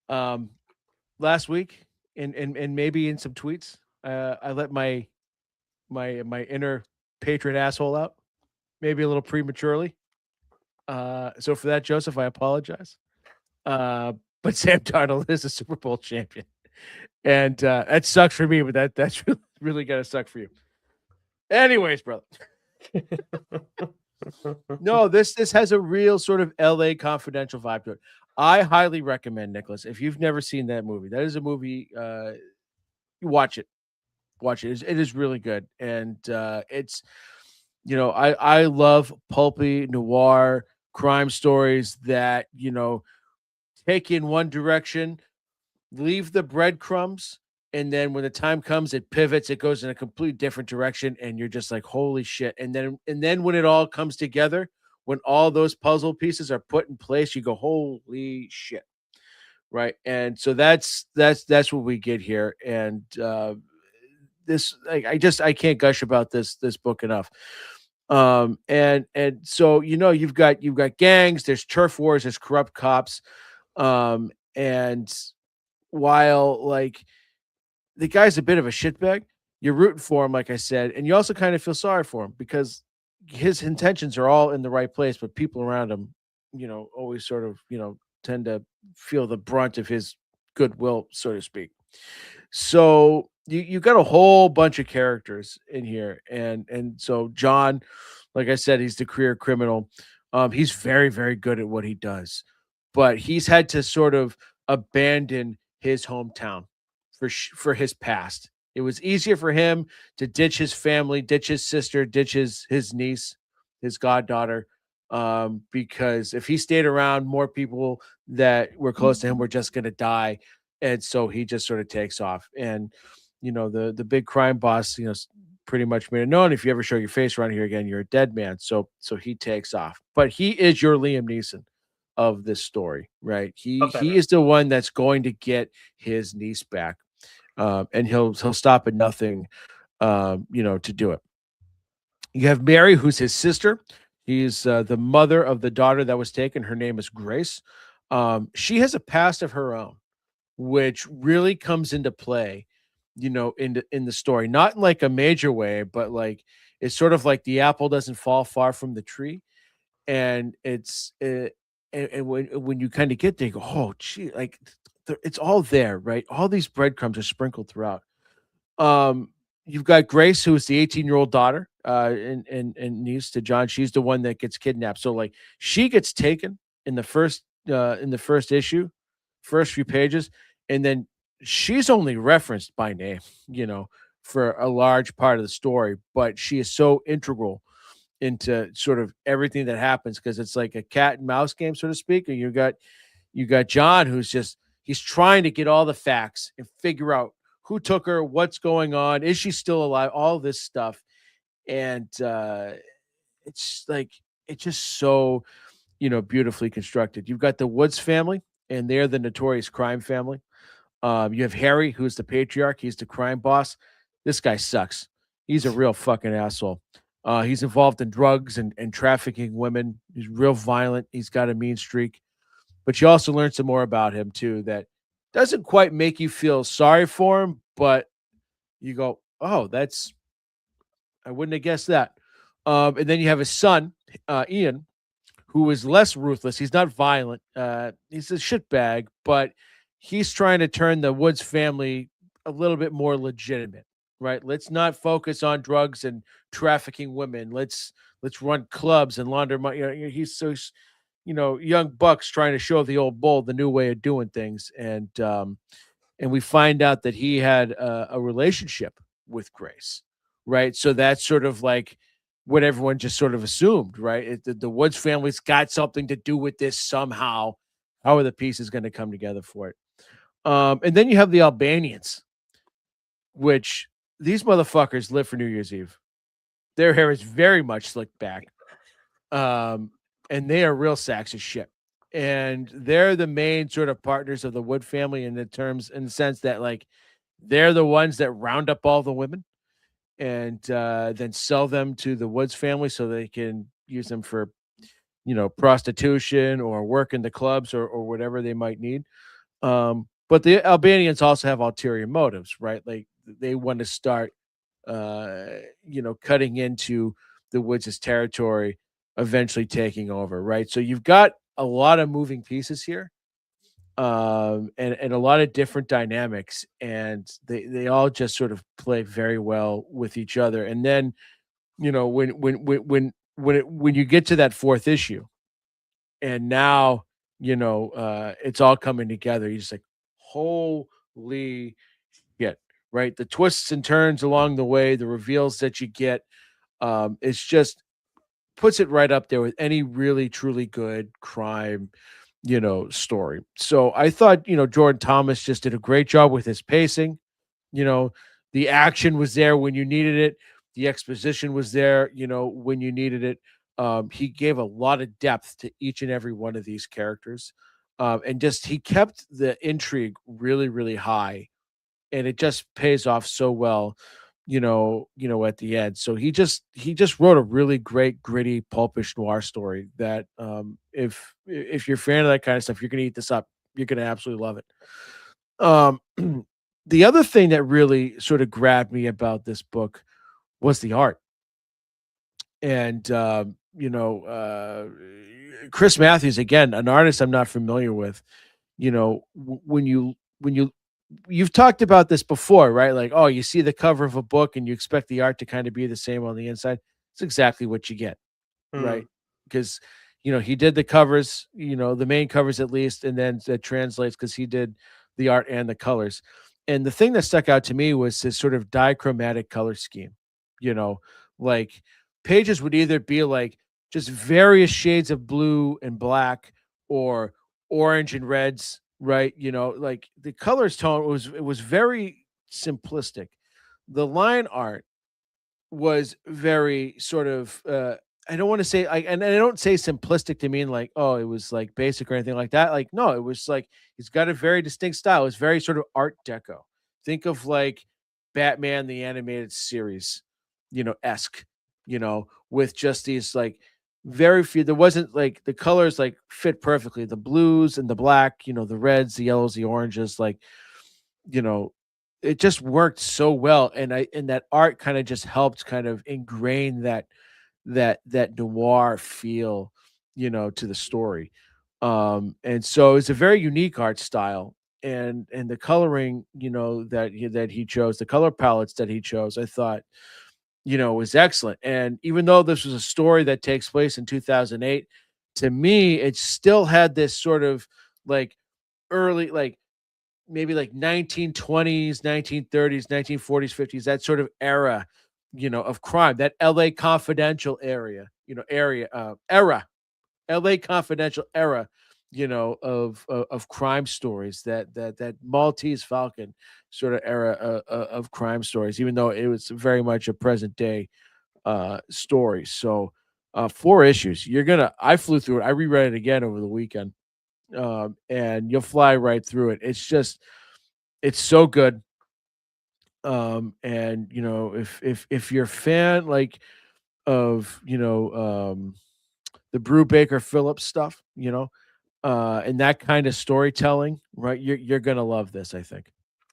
Last week, and maybe in some tweets, I let my inner patron asshole out, maybe a little prematurely. So for that, Joseph, I apologize. But Sam Darnold is a Super Bowl champion, and that sucks for me. But that's really gonna suck for you. Anyways, brother. No, this has a real sort of LA Confidential vibe to it. I highly recommend, Nicholas, if you've never seen that movie. That is a movie. You watch it. Watch it. It is really good, and it's I love pulpy noir crime stories that take in one direction, leave the breadcrumbs, and then when the time comes, it pivots. It goes in a completely different direction, and you're just like, "Holy shit!" And then when it all comes together, when all those puzzle pieces are put in place, you go, "Holy shit!" Right? And so that's what we get here. And this, like, I can't gush about this book enough. And so you've got gangs, there's turf wars, there's corrupt cops, and while like the guy's a bit of a shitbag, you're rooting for him, like I said, and you also kind of feel sorry for him because his intentions are all in the right place, but people around him, always sort of, tend to feel the brunt of his goodwill, so to speak. So you got a whole bunch of characters in here, and so John, like I said, he's the career criminal. He's very, very good at what he does, but he's had to sort of abandon his hometown for his past. It was easier for him to ditch his family, ditch his sister, ditch his niece, his goddaughter, because if he stayed around, more people that were close to him were just going to die, and so he just sort of takes off. And the big crime boss, pretty much made it known, if you ever show your face around here again, you're a dead man. So he takes off, but he is your Liam Neeson of this story, right? He is the one that's going to get his niece back, and he'll stop at nothing, to do it. You have Mary, who's his sister. He's the mother of the daughter that was taken. Her name is Grace. She has a past of her own, which really comes into play, in the story, not in like a major way, but like it's sort of like the apple doesn't fall far from the tree, and and when you kind of get there, you go, oh, gee, like it's all there, right? All these breadcrumbs are sprinkled throughout. Um, you've got Grace, who is the 18-year-old daughter, and niece to John. She's the one that gets kidnapped. So like she gets taken in the first issue, first few pages, and then she's only referenced by name, for a large part of the story, but she is so integral into sort of everything that happens because it's like a cat and mouse game, so to speak. And you got John, who's just he's trying to get all the facts and figure out who took her, what's going on, is she still alive, all this stuff. And it's like it's just so beautifully constructed. You've got the Woods family, and they're the notorious crime family. You have Harry, who's the patriarch. He's the crime boss. This guy sucks. He's a real fucking asshole. He's involved in drugs and trafficking women. He's real violent. He's got a mean streak. But you also learn some more about him too that doesn't quite make you feel sorry for him, but you go, "Oh, I wouldn't have guessed that." And then you have his son, Ian, who is less ruthless. He's not violent. He's a shitbag, but he's trying to turn the Woods family a little bit more legitimate, right? Let's not focus on drugs and trafficking women. Let's run clubs and launder money. He's so young bucks trying to show the old bull the new way of doing things, and we find out that he had a relationship with Grace, right? So that's sort of like what everyone just sort of assumed, right? The Woods family's got something to do with this somehow. How are the pieces going to come together for it? And then you have the Albanians, which these motherfuckers live for New Year's Eve. Their hair is very much slicked back, and they are real sacks of shit. And they're the main sort of partners of the Wood family in the sense that like they're the ones that round up all the women and then sell them to the Woods family so they can use them for prostitution or work in the clubs or whatever they might need. But the Albanians also have ulterior motives, right? Like they want to start cutting into the Woods' territory, eventually taking over, right? So you've got a lot of moving pieces here, and a lot of different dynamics, and they all just sort of play very well with each other. And then when you get to that fourth issue, and now it's all coming together. You're just like, holy shit, right? The twists and turns along the way, the reveals that you get, it's just puts it right up there with any really truly good crime story. So I thought Jordan Thomas just did a great job with his pacing. you know the action was there when you needed it, the exposition was there when you needed it. He gave a lot of depth to each and every one of these characters, and just he kept the intrigue really, really high, and it just pays off so well, at the end. So he just wrote a really great, gritty, pulpish noir story that, if you're a fan of that kind of stuff, you're gonna eat this up. You're gonna absolutely love it. Um, the other thing that really sort of grabbed me about this book was the art. And Chris Matthews, again, an artist I'm not familiar with. When you've talked about this before, right? Like, oh, you see the cover of a book and you expect the art to kind of be the same on the inside. It's exactly what you get, Mm. right? Because he did the covers, the main covers at least, and then that translates because he did the art and the colors. And the thing that stuck out to me was his sort of dichromatic color scheme. You know, like pages would either be like just various shades of blue and black, or orange and reds, right? Like the colors tone was very simplistic. The line art was very sort of, I don't want to say, and I don't say simplistic to mean like, oh, it was like basic or anything like that. Like, no, it was like he's got a very distinct style. It's very sort of art deco. Think of like Batman the animated series, esque, with just these like very few. There wasn't like the colors like fit perfectly. The blues and the black, the reds, the yellows, the oranges, like, you know, it just worked so well. And that art kind of just helped kind of ingrain that noir feel, to the story. And so it's a very unique art style. And the coloring, that he chose, the color palettes that he chose, I thought, was excellent. And even though this was a story that takes place in 2008, to me, it still had this sort of like early, like maybe like 1920s, 1930s, 1940s, 50s, that sort of era, of crime, that LA Confidential LA Confidential era, of crime stories, that Maltese Falcon sort of era, of crime stories, even though it was very much a present day story. So, four issues. I flew through it. I reread it again over the weekend. And you'll fly right through it. It's so good. And if you're a fan like of the Brew Baker Phillips stuff, and that kind of storytelling, right? You're gonna love this, I think.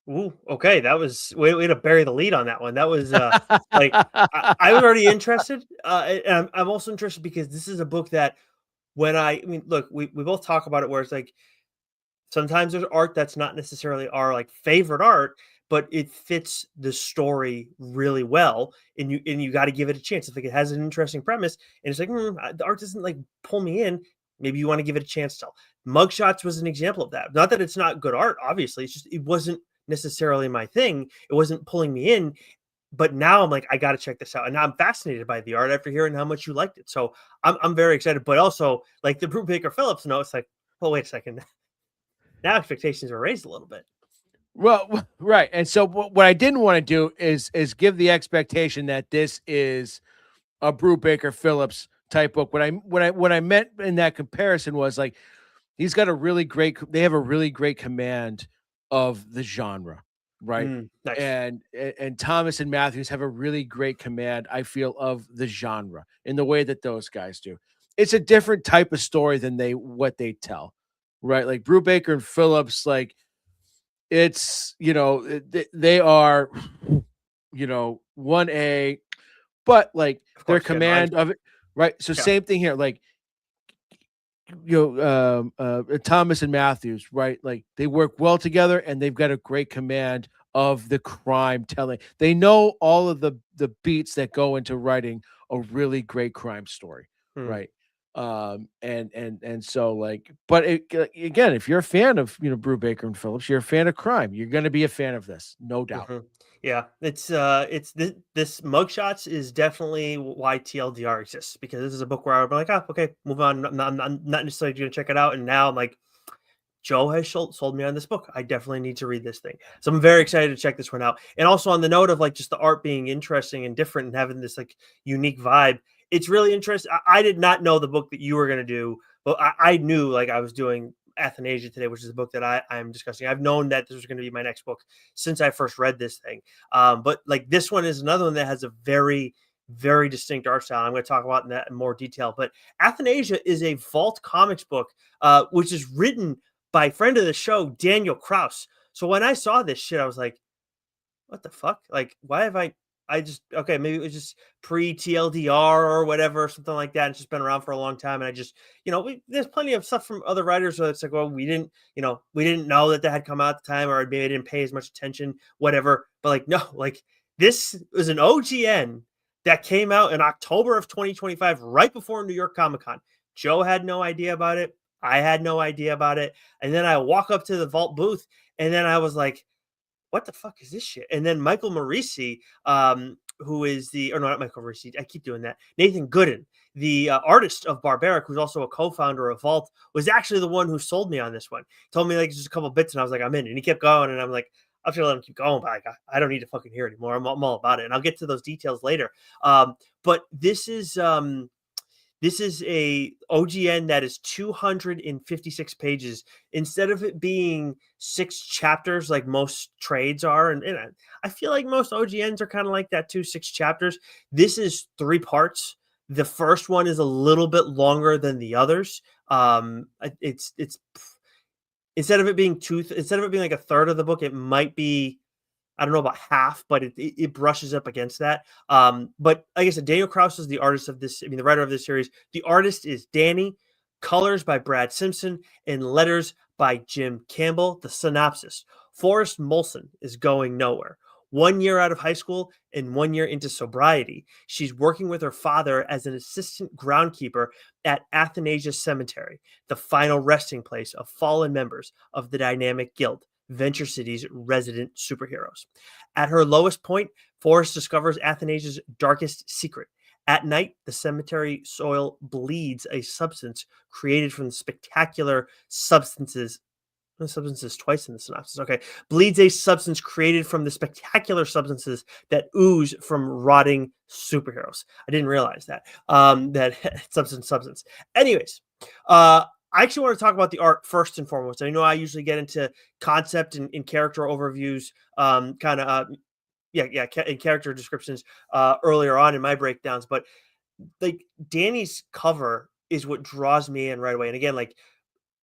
Ooh, okay, that was way to bury the lead on that one. That was, like, I was already interested, and I'm also interested because this is a book that I mean, look, we both talk about it where it's like sometimes there's art that's not necessarily our like favorite art, but it fits the story really well, and you got to give it a chance. If like, it has an interesting premise, and it's like the art doesn't like pull me in, maybe you want to give it a chance. To Mugshots was an example of that. Not that it's not good art, obviously. It's just it wasn't necessarily my thing. It wasn't pulling me in. But now I'm like, I got to check this out, and now I'm fascinated by the art after hearing how much you liked it. So I'm very excited. But also, like the Brew Baker Phillips note, it's like, well, wait a second. Now expectations are raised a little bit. Well, right. And so what I didn't want to do is give the expectation that this is a Brew Baker Phillips type book. What I meant in that comparison was like he's got a really great. They have a really great command of the genre, right? Nice. And Thomas and Matthews have a really great command, I feel, of the genre in the way that those guys do. It's a different type of story than what they tell, right? Like Brew Baker and Phillips, like it's they are. 1A, but like Of their course, yeah, no, I command of it, right? So yeah. same thing here, like Thomas and Matthews, right? Like they work well together, and they've got a great command of the crime telling. They know all of the beats that go into writing a really great crime story, Hmm. right? And so like, but again, if you're a fan of Brubaker and Phillips, you're a fan of crime. You're going to be a fan of this, no doubt. Mhm. Yeah, it's this Mugshots is definitely why TLDR exists, because this is a book where I'm like, oh, okay, move on. I'm not necessarily going to check it out, and now I'm like, Joe has sold me on this book. I definitely need to read this thing. So I'm very excited to check this one out. And also on the note of like just the art being interesting and different and having this like unique vibe, it's really interesting. I did not know the book that you were going to do, but I knew like I was doing Athanasia today, which is a book that I'm discussing. I've known that this was going to be my next book since I first read this thing. But like this one is another one that has a very, very distinct art style. I'm going to talk about that in more detail. But Athanasia is a Vault Comics book, which is written by friend of the show, Daniel Kraus. So when I saw this shit, I was like, what the fuck? Like, why have I just, okay, maybe it was just pre TLDR or whatever, something like that. It's just been around for a long time. And I just, there's plenty of stuff from other writers where it's like, well, we didn't know that had come out at the time, or maybe I didn't pay as much attention, whatever. But like, no, like this was an OGN that came out in October of 2025, right before New York Comic Con. Joe had no idea about it. I had no idea about it. And then I walk up to the Vault booth, and then I was like, what the fuck is this shit? And then Michael Marisi, who is or no, not Michael Marisi, I keep doing that. Nathan Gooden, the artist of Barbaric, who's also a co-founder of Vault, was actually the one who sold me on this one. Told me like just a couple bits, and I was like, I'm in. And he kept going, and I'm like, I'll just let him keep going, but like, I don't need to fucking hear anymore. I'm all about it, and I'll get to those details later. But this is a OGN that is 256 pages instead of it being 6 chapters like most trades are. And I feel like most OGNs are kind of like that too, 6 chapters. This is 3 parts. The first one is a little bit longer than the others. It's instead of it being like a third of the book, it might be, I don't know about half, but it brushes up against that. But like I said, Daniel Kraus is the artist of this. I mean, the writer of this series. The artist is Danny. Colors by Brad Simpson and letters by Jim Campbell. The synopsis: Forrest Molson is going nowhere. 1 year out of high school and 1 year into sobriety, she's working with her father as an assistant groundkeeper at Athanasia Cemetery, the final resting place of fallen members of the dynamic guild, Venture City's resident superheroes. At her lowest point, Forrest discovers Athanasia's darkest secret. At night, the cemetery soil bleeds a substance created from the spectacular substances. Substances twice in the synopsis. Okay. Bleeds a substance created from the spectacular substances that ooze from rotting superheroes. I didn't realize that. That substance. Anyways, I actually want to talk about the art first and foremost. I know I usually get into concept and character overviews, and character descriptions earlier on in my breakdowns, but like Danny's cover is what draws me in right away. And again, like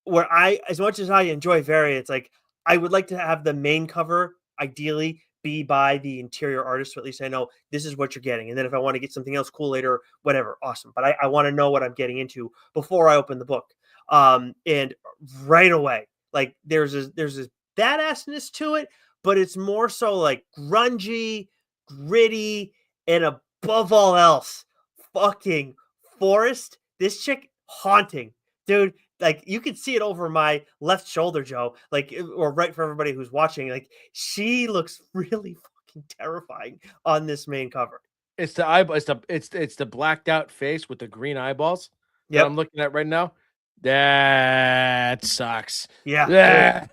where as much as I enjoy variants, like I would like to have the main cover ideally be by the interior artist, so at least I know this is what you're getting. And then if I want to get something else cool later, whatever, awesome. But I want to know what I'm getting into before I open the book. And right away, like there's this badassness to it, but it's more so like grungy, gritty, and above all else, fucking Forrest. This chick haunting, dude. Like you can see it over my left shoulder, Joe. Like, or right for everybody who's watching. Like, she looks really fucking terrifying on this main cover. It's the eyeball. It's the blacked out face with the green eyeballs that I'm Yep. looking at right now. That sucks. Yeah. Yeah.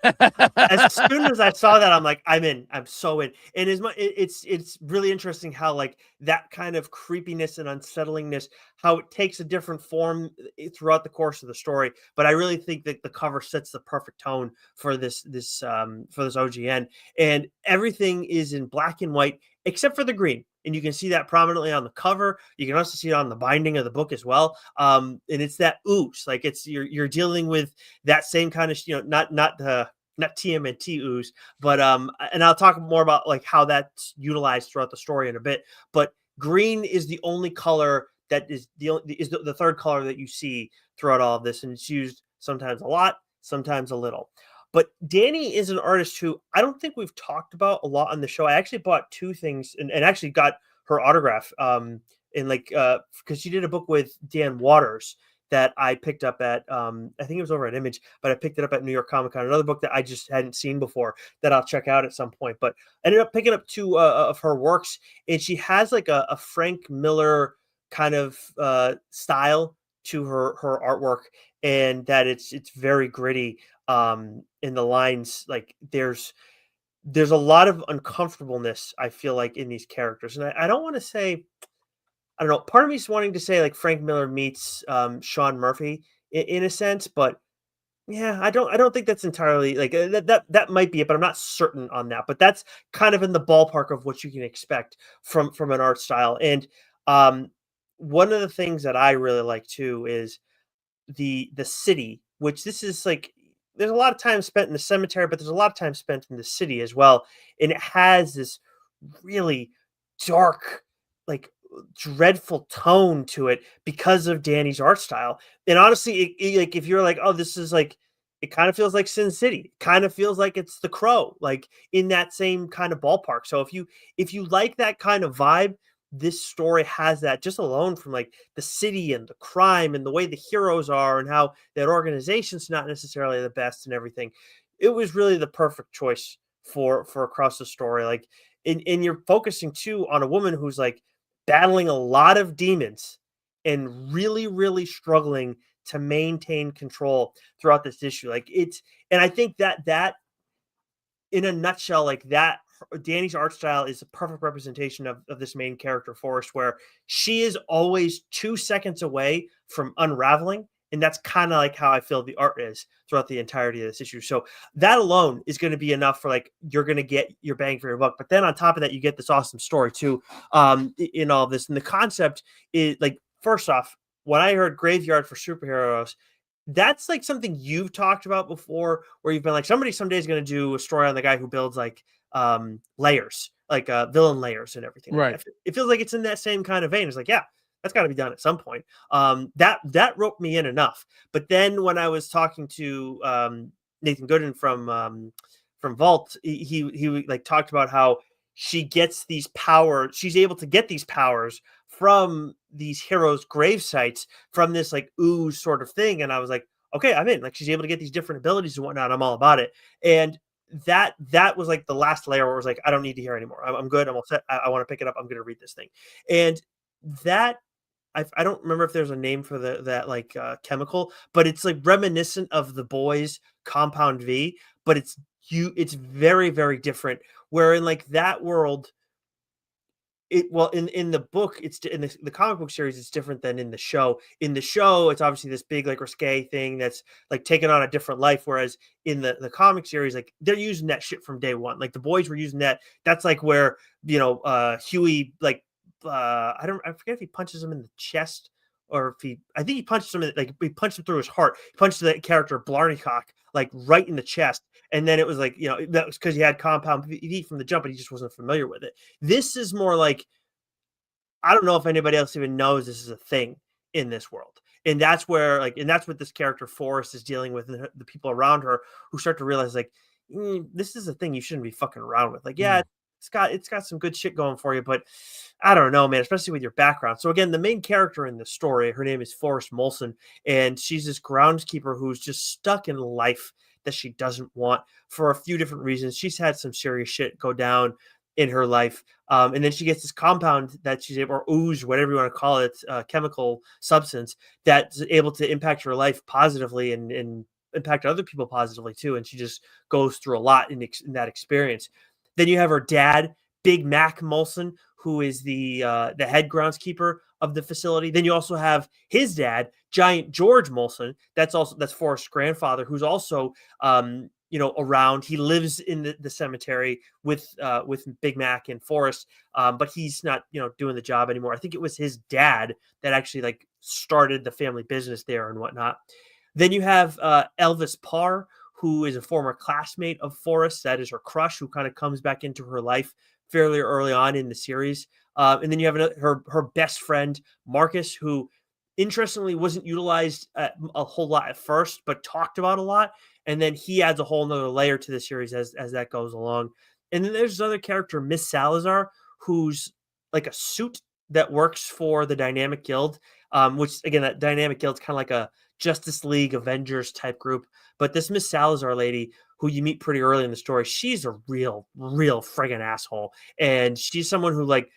As soon as I saw that, I'm like, I'm in. I'm so in. And it's really interesting how like that kind of creepiness and unsettlingness, how it takes a different form throughout the course of the story. But I really think that the cover sets the perfect tone for this OGN, and everything is in black and white except for the green. And you can see that prominently on the cover. You can also see it on the binding of the book as well. And it's that ooze, like you're dealing with that same kind of, not the not TMNT ooze, but and I'll talk more about like how that's utilized throughout the story in a bit. But green is the only color that is the third color that you see throughout all of this, and it's used sometimes a lot, sometimes a little. But Danny is an artist who I don't think we've talked about a lot on the show. I actually bought two things and actually got her autograph in like because she did a book with Dan Waters that I picked up at I think it was over at Image, but I picked it up at New York Comic Con. Another book that I just hadn't seen before that I'll check out at some point. But I ended up picking up two of her works, and she has like a Frank Miller kind of style to her artwork, and that it's very gritty in the lines. Like there's a lot of uncomfortableness, I feel like, in these characters, and I don't want to say. I don't know. Part of me is wanting to say like Frank Miller meets Sean Murphy in a sense, but yeah, I don't think that's entirely like that might be it, but I'm not certain on that. But that's kind of in the ballpark of what you can expect from an art style. And one of the things that I really like too is the city, which this is like there's a lot of time spent in the cemetery, but there's a lot of time spent in the city as well. And it has this really dark, like dreadful tone to it because of Danny's art style. And honestly, like if you're like, oh, this is like it kind of feels like Sin City, kind of feels like it's The Crow, like in that same kind of ballpark. So if you like that kind of vibe, this story has that just alone from like the city and the crime and the way the heroes are and how that organization's not necessarily the best and everything. It was really the perfect choice for across the story. Like and you're focusing too on a woman who's like battling a lot of demons and really, really struggling to maintain control throughout this issue. Like it's and I think that in a nutshell, like that Danny's art style is a perfect representation of this main character, Forrest, where she is always 2 seconds away from unraveling. And that's kind of like how I feel the art is throughout the entirety of this issue. So that alone is going to be enough for like you're going to get your bang for your buck. But then on top of that, you get this awesome story too in all of this. And the concept is like, first off, when I heard Graveyard for Superheroes, that's like something you've talked about before, where you've been like, somebody someday is going to do a story on the guy who builds like layers, like villain layers and everything. Right. It feels like it's in that same kind of vein. It's like, yeah, that's got to be done at some point. That roped me in enough. But then when I was talking to Nathan Gooden from Vault, he like talked about how she gets these powers. She's able to get these powers from these heroes' grave sites from this like ooze sort of thing. And I was like, okay, I'm in. Like she's able to get these different abilities and whatnot. I'm all about it. And that was like the last layer where it was like, I don't need to hear anymore. I'm good. I'm all set. I want to pick it up. I'm going to read this thing. And that I don't remember if there's a name for that like chemical, but it's like reminiscent of the boys Compound V, but it's very, very different. Where in like that world, in the book, it's in the comic book series, it's different than in the show. In the show, it's obviously this big like risque thing that's like taken on a different life. Whereas in the comic series, like they're using that shit from day one. Like the boys were using that. That's like where Huey like I forget if he punches him in the chest or if I think he punched him he punched him through his heart. He punched the character Blarneycock like right in the chest. And then it was like, that was because he had Compound V from the jump, but he just wasn't familiar with it. This is more like, I don't know if anybody else even knows this is a thing in this world. And that's where and that's what this character Forrest is dealing with, and the people around her who start to realize like, this is a thing you shouldn't be fucking around with. Like, yeah, it's got some good shit going for you, but I don't know, man, especially with your background. So again, the main character in this story, her name is Forrest Molson, and she's this groundskeeper who's just stuck in life that she doesn't want for a few different reasons. She's had some serious shit go down in her life. And then she gets this compound that she's able, or ooze, whatever you want to call it, chemical substance that's able to impact her life positively and impact other people positively too. And she just goes through a lot in that experience. Then you have her dad, Big Mac Molson, who is the head groundskeeper of the facility. Then you also have his dad, Giant George Molson. That's Forrest's grandfather, who's also around. He lives in the cemetery with Big Mac and Forrest, but he's not doing the job anymore. I think it was his dad that actually like started the family business there and whatnot. Then you have Elvis Parr, who is a former classmate of Forrest. That is her crush, who kind of comes back into her life fairly early on in the series. And then you have her best friend, Marcus, who interestingly wasn't utilized a whole lot at first, but talked about a lot. And then he adds a whole nother layer to the series as that goes along. And then there's this other character, Miss Salazar, who's like a suit that works for the Dynamic Guild, which again, that Dynamic Guild is kind of like a Justice League Avengers type group. But this Miss Salazar lady, who you meet pretty early in the story, she's a real friggin' asshole. And she's someone who like,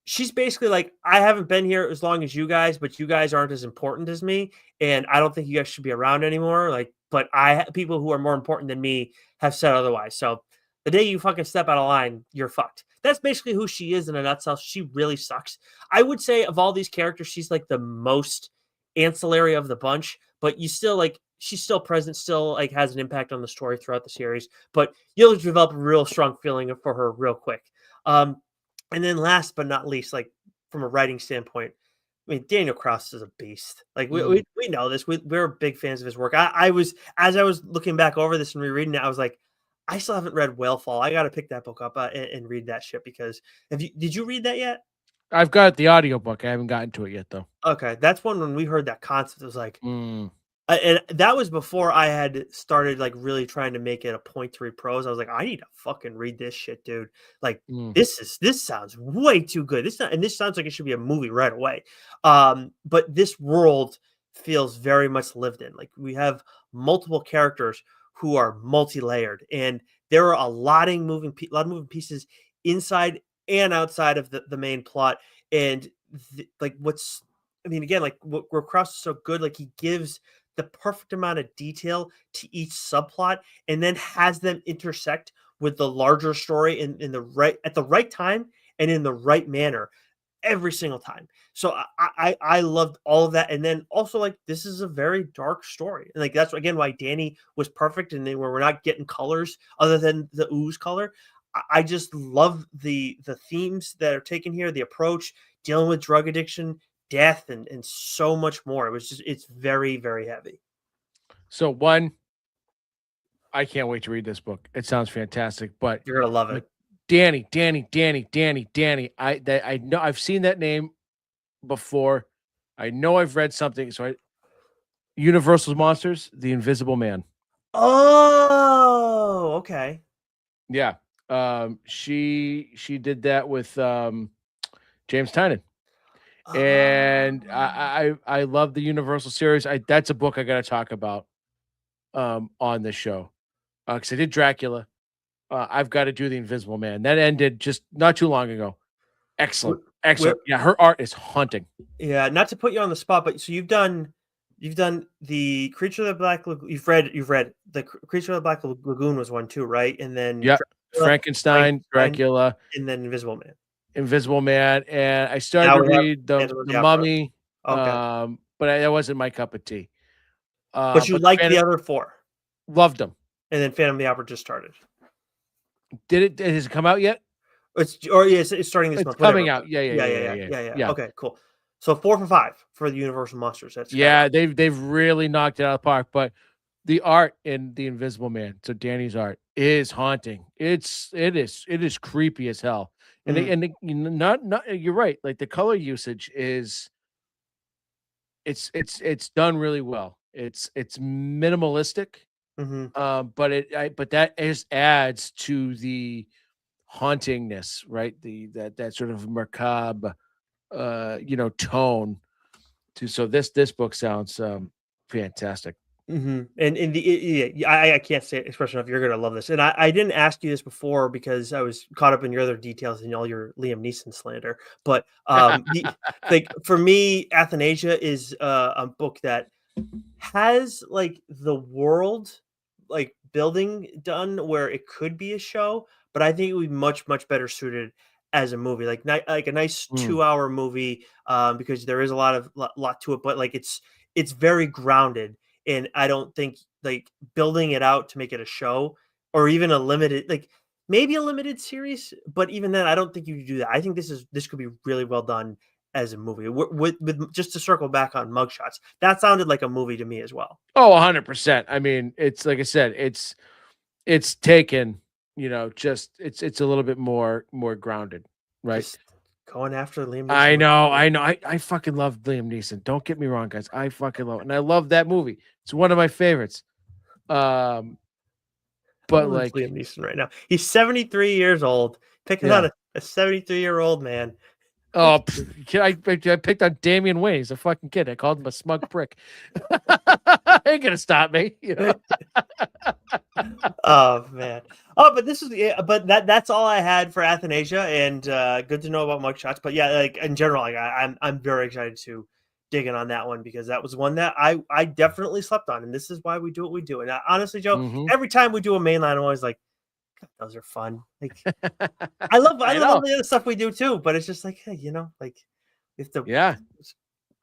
she's basically like, I haven't been here as long as you guys, but you guys aren't as important as me, and I don't think you guys should be around anymore. Like, but people who are more important than me have said otherwise. So the day you fucking step out of line, you're fucked. That's basically who she is in a nutshell. She really sucks. I would say of all these characters, she's like the most ancillary of the bunch, but you still like, she's still present, still like has an impact on the story throughout the series, but you'll develop a real strong feeling for her real quick. And then last but not least, like from a writing standpoint, I mean, Daniel Krauss is a beast. Like we know this. We're big fans of his work. I was, as I was looking back over this and rereading it, I was like, I still haven't read Whalefall. I got to pick that book up and read that shit, because did you read that yet? I've got the audiobook. I haven't gotten to it yet, though. Okay. That's one when we heard that concept, it was like, and that was before I had started like really trying to make it a point to read prose. I was like, I need to fucking read this shit, dude. Like this sounds way too good. This sounds like it should be a movie right away. But this world feels very much lived in. Like we have multiple characters who are multi-layered, and there are a lot of moving pieces inside and outside of the main plot. And like what's, I mean, again, like where Krauss is so good, like he gives the perfect amount of detail to each subplot, and then has them intersect with the larger story in the right, at the right time and in the right manner every single time. So I loved all of that. And then also, like, this is a very dark story, and like that's again why Danny was perfect, and then where we're not getting colors other than the ooze color. I just love the themes that are taken here, the approach, dealing with drug addiction, death, and so much more. It was just, it's very, very heavy. So one, I can't wait to read this book. It sounds fantastic, but You're gonna love it. like Danny. I know I've seen that name before. I know I've read something. So Universal's Monsters, The Invisible Man. Oh, okay. Yeah. She did that with James Tynion. And I love the Universal series. That's a book I got to talk about on this show, because I did Dracula. I've got to do the Invisible Man. That ended just not too long ago. Excellent. Yeah, her art is haunting. Yeah, not to put you on the spot, but so you've done the Creature of the Black Lagoon. You've read the Creature of the Black Lagoon was one too, right? And then yeah, Frankenstein, Dracula, and then Invisible Man. And I started to read the Mummy. Okay. But that wasn't my cup of tea. But you liked the other four. Loved them. And then Phantom of the Opera just started. Has it come out yet? It's starting this month. Coming out. Yeah. Okay, cool. So 4 for 5 for the Universal Monsters. That's they've really knocked it out of the park. But the art in The Invisible Man, so Danny's art, is haunting. It is creepy as hell. And you're right. Like the color usage is, it's done really well. It's minimalistic. But that adds to the hauntingness, right? That sort of macabre tone to, so this book sounds fantastic. And I can't say it express enough. You're gonna love this. And I didn't ask you this before because I was caught up in your other details and all your Liam Neeson slander. But like for me, Athanasia is a book that has like the world like building done where it could be a show, but I think it would be much better suited as a movie, like a nice 2-hour movie, because there is a lot to it, but like it's very grounded. And I don't think like building it out to make it a show or even a limited, like maybe a limited series, but even then, I don't think you do that. I think this could be really well done as a movie. With just to circle back on Mugshots, that sounded like a movie to me as well. Oh, 100%. I mean, it's like I said, it's taken, just it's a little bit more grounded, right? Just going after Liam Neeson. I know. I fucking love Liam Neeson. Don't get me wrong, guys. I fucking love it. And I love that movie. It's one of my favorites. But like Liam Neeson right now, he's 73 years old, picking on a 73-year-old man. Oh, I picked on Damian Wayne. He's a fucking kid. I called him a smug prick. Ain't gonna stop me. Oh man. Oh, but this is that's all I had for Athanasia, and good to know about Mugshots. But yeah, like in general, like I'm very excited to dig in on that one because that was one that I definitely slept on, and this is why we do what we do. And honestly, Joe, every time we do a mainline, I'm always like, God, those are fun. Like I love all the other stuff we do too, but it's just like, hey, like we have to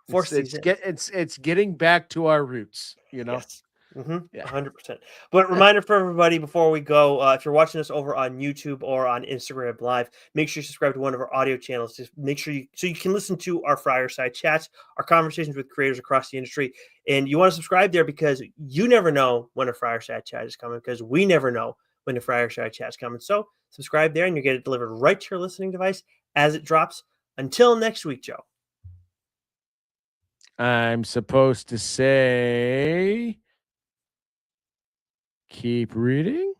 force it's getting back to our roots, Yes. 100%. But reminder for everybody before we go, if you're watching us over on YouTube or on Instagram Live, make sure you subscribe to one of our audio channels. Just make sure you can listen to our Friarside Chats, our conversations with creators across the industry. And you want to subscribe there because you never know when a Friarside Chat is coming, because we never know when the Friarside Chat is coming. So subscribe there and you get it delivered right to your listening device as it drops. Until next week, Joe. I'm supposed to say, keep reading.